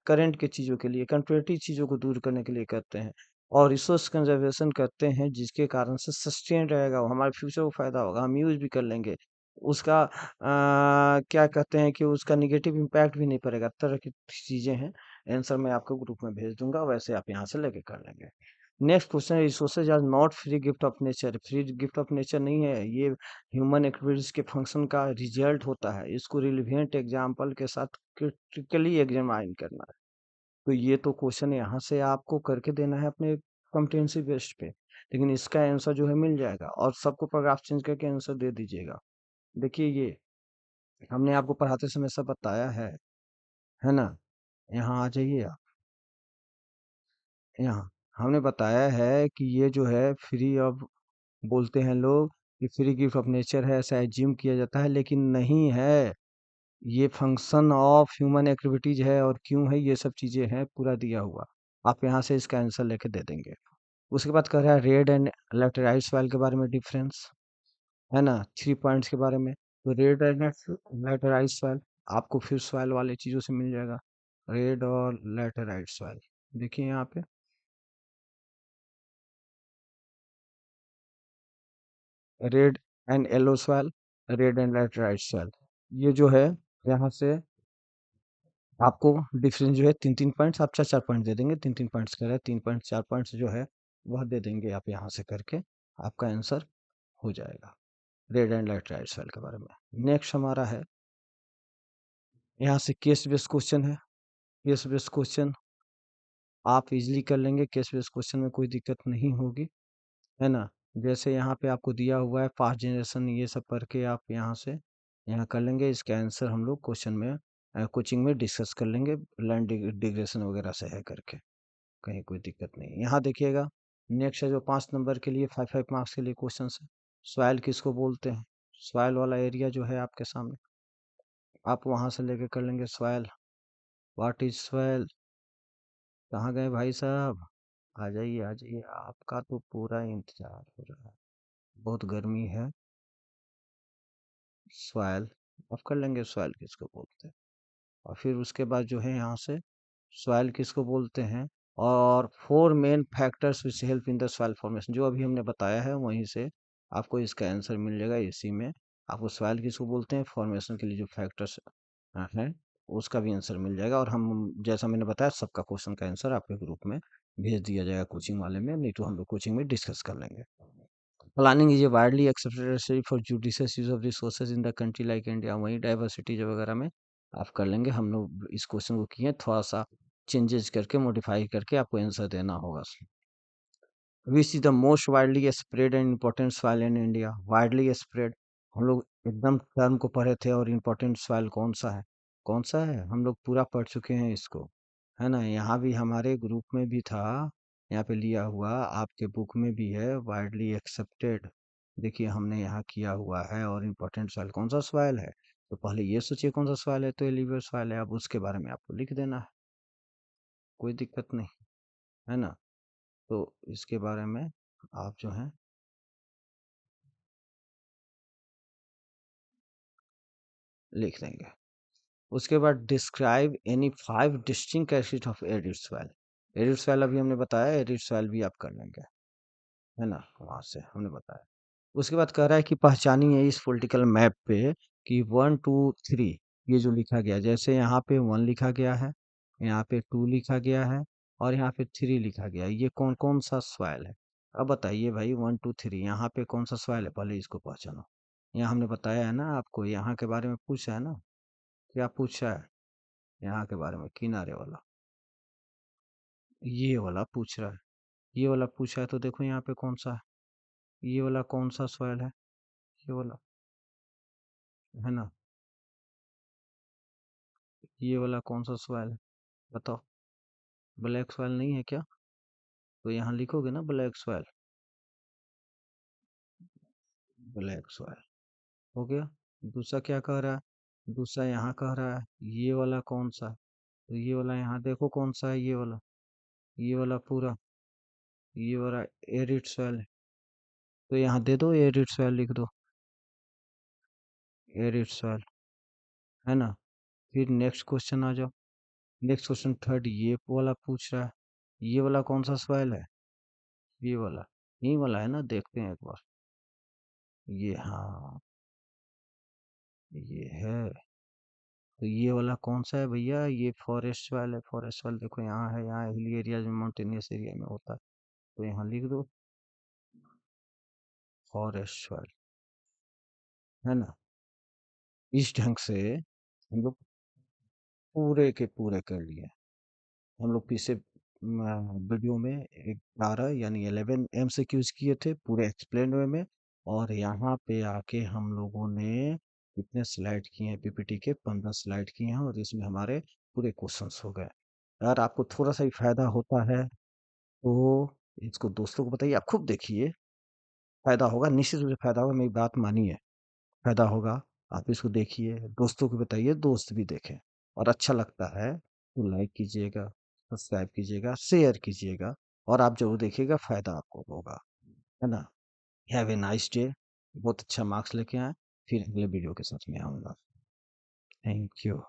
[SPEAKER 1] करंट के चीज़ों के लिए, कंट्रोवर्टी चीज़ों को दूर करने के लिए करते हैं। और रिसोर्स कंजर्वेशन करते हैं जिसके कारण से सस्टेन रहेगा, वो हमारे फ्यूचर को फायदा होगा, हम यूज भी कर लेंगे उसका। क्या कहते हैं कि उसका निगेटिव इम्पैक्ट भी नहीं पड़ेगा। तरह की चीजें हैं। आंसर मैं आपको ग्रुप में भेज दूंगा, वैसे आप यहाँ से लेके कर लेंगे। Next question, resources are not free gift of nature. Free gift of nature नहीं है ये, ह्यूमन एक्टिविटीज के फंक्शन का रिजल्ट होता है। इसको रिलेवेंट एग्जाम्पल के साथ क्रिटिकली एग्जामाइन करना है। तो ये तो क्वेश्चन यहाँ से आपको करके देना है अपने कॉम्पिटेंसी बेस्ड पे, लेकिन इसका आंसर जो है मिल जाएगा। और सबको पैराग्राफ चेंज करके आंसर दे दीजिएगा। देखिए ये हमने आपको पढ़ाते समय सब बताया है ना। यहाँ आ जाइए आप। यहाँ हमने बताया है कि ये जो है फ्री ऑफ, बोलते हैं लोग कि फ्री गिफ्ट ऑफ नेचर है, ऐसा एज्यूम किया जाता है, लेकिन नहीं है। ये फंक्शन ऑफ ह्यूमन एक्टिविटीज है, और क्यों है ये सब चीजें हैं पूरा दिया हुआ। आप यहाँ से इसका आंसर लेके दे देंगे। उसके बाद कह रहा है रेड एंड लेटराइट सॉइल के बारे में डिफरेंस, है ना, 3 पॉइंट्स के बारे में। तो रेड एंड लेटराइट सॉइल आपको फिर सॉइल वाले चीजों से मिल जाएगा। रेड और लेटराइट सॉइल, देखिए यहाँ पे red and yellow soil, red and laterite soil, ये जो है यहाँ से आपको डिफरेंस जो है 3 3 पॉइंट्स, आप 4 4 पॉइंट दे देंगे। 3 3 पॉइंट्स का है, 3 पॉइंट 4 पॉइंट्स जो है वह दे देंगे आप यहाँ से करके, आपका आंसर हो जाएगा रेड एंड लेटराइट सॉइल के बारे में। नेक्स्ट हमारा है यहाँ से केस बेस्ड क्वेश्चन है। केस बेस्ड क्वेश्चन आप इजीली कर लेंगे, केस बेस्ड क्वेश्चन में कोई दिक्कत नहीं होगी, है ना। जैसे यहाँ पे आपको दिया हुआ है पास्ट जनरेशन, ये सब पढ़ के आप यहाँ से यहाँ कर लेंगे। इसका आंसर हम लोग क्वेश्चन में कोचिंग में डिस्कस कर लेंगे, लैंड डिग्रेशन वगैरह से है करके, कहीं कोई दिक्कत नहीं है। यहाँ देखिएगा नेक्स्ट है जो 5 नंबर के लिए 5 5 मार्क्स के लिए क्वेश्चन है। सॉइल किसको बोलते हैं, सॉइल वाला एरिया जो है आपके सामने, आप वहां से लेके कर लेंगे सॉइल। व्हाट इज सॉइल, कहाँ गए भाई साहब, आ जाइए आ जाइए, आपका तो पूरा इंतजार हो रहा है, बहुत गर्मी है। सॉइल अब कर लेंगे, सॉइल किसको बोलते हैं। और फिर उसके बाद जो है यहाँ से सॉइल किसको बोलते हैं, और 4 main factors which help in the soil formation, जो अभी हमने बताया है वहीं से आपको इसका आंसर मिल जाएगा। इसी में आपको सॉइल किसको बोलते हैं, फॉर्मेशन के लिए जो फैक्टर्स हैं उसका भी आंसर मिल जाएगा। और हम जैसा मैंने बताया सबका क्वेश्चन का आंसर आपके ग्रुप में भेज दिया जाएगा कोचिंग वाले में, नहीं तो हम लोग कोचिंग में डिस्कस कर लेंगे। Planning is a widely accepted strategy for judicious use of resources in the country like India, वहीं डाइवर्सिटी वगैरह में आप कर लेंगे। हम लोग इस क्वेश्चन को किए थोड़ा सा चेंजेस करके, मॉडिफाई करके आपको आंसर देना होगा। Which is the most widely spread and important soil in India, widely spread, हम लोग एकदम टर्म को पढ़े थे, और इम्पोर्टेंट सॉइल कौन सा है, कौन सा है, हम लोग पूरा पढ़ चुके हैं इसको, है ना। यहाँ भी हमारे ग्रुप में भी था, यहाँ पे लिया हुआ, आपके बुक में भी है वाइडली एक्सेप्टेड। देखिए हमने यहाँ किया हुआ है, और इम्पोर्टेंट सॉइल कौन सा सॉइल है, तो पहले ये सोचिए कौन सा सॉइल है, तो एलिवेट सॉइल है, अब उसके बारे में आपको लिख देना है, कोई दिक्कत नहीं, है ना। तो इसके बारे में आप जो है लिख देंगे। उसके बाद describe any 5 distinct characteristics of arid soil, arid soil अभी हमने बताया, एरिड सॉइल भी आप कर लेंगे, है ना, वहां से हमने बताया। उसके बाद कह रहा है कि पहचानिए इस पॉलिटिकल मैप पे कि 1 2 3, ये जो लिखा गया, जैसे यहाँ पे 1 लिखा गया है, यहाँ पे 2 लिखा गया है, और यहाँ पे 3 लिखा गया है, ये कौन कौन सा सॉइल है। अब बताइए भाई 1 2 3 यहाँ पे कौन सा सॉइल है, पहले इसको पहचानो। यहाँ हमने बताया है ना आपको, यहाँ के बारे में पूछा है ना, क्या पूछा है, यहाँ के बारे में किनारे वाला, ये वाला पूछ रहा है, ये वाला पूछा है, तो देखो यहाँ पे कौन सा है, ये वाला कौन सा सॉइल है, ये वाला, है ना, ये वाला कौन सा सॉइल है, बताओ। ब्लैक सॉइल नहीं है क्या, तो यहाँ लिखोगे ना ब्लैक सॉइल, ब्लैक सॉइल हो गया। दूसरा क्या कह रहा है, दूसरा यहाँ कह रहा है ये वाला कौन सा, तो ये वाला यहाँ देखो कौन सा है, ये वाला पूरा, ये वाला एरिड सॉइल है, तो यहाँ दे दो एरिड सॉइल लिख दो, एरिड सॉइल, है ना। फिर नेक्स्ट क्वेश्चन आ जाओ, नेक्स्ट क्वेश्चन थर्ड ये वाला पूछ रहा है, ये वाला कौन सा सवाल है, ये वाला, यही वाला है ना, देखते हैं एक बार, ये, हाँ ये है, तो ये वाला कौन सा है भैया, ये फॉरेस्ट वाला है, फॉरेस्ट वाला देखो यहाँ है, यहाँ हिली एरिया में माउंटेनियस एरिया में होता है, तो यहाँ लिख दो फॉरेस्ट वाला, है ना। इस ढंग से हम लोग पूरे के पूरे कर लिए। हम लोग पीछे वीडियो में 11 यानी 11 MCQs किए थे पूरे एक्सप्लेन वे में, और यहाँ पे आके हम लोगों ने कितने स्लाइड किए हैं, पीपीटी के 15 स्लाइड किए हैं, और इसमें हमारे पूरे क्वेश्चंस हो गए। अगर आपको थोड़ा सा भी फायदा होता है, तो इसको दोस्तों को बताइए, आप खूब देखिए, फ़ायदा होगा, निश्चित रूप से फ़ायदा होगा, मेरी बात मानिए, फ़ायदा होगा। आप इसको देखिए, दोस्तों को बताइए, दोस्त भी देखें और अच्छा लगता है तो लाइक कीजिएगा, सब्सक्राइब कीजिएगा, शेयर कीजिएगा और आप ज़रूर देखिएगा, फ़ायदा आपको होगा, है ना? Have a nice day. बहुत अच्छा मार्क्स लेके आएँ, फिर अगले वीडियो के साथ में आऊँगा। Thank you.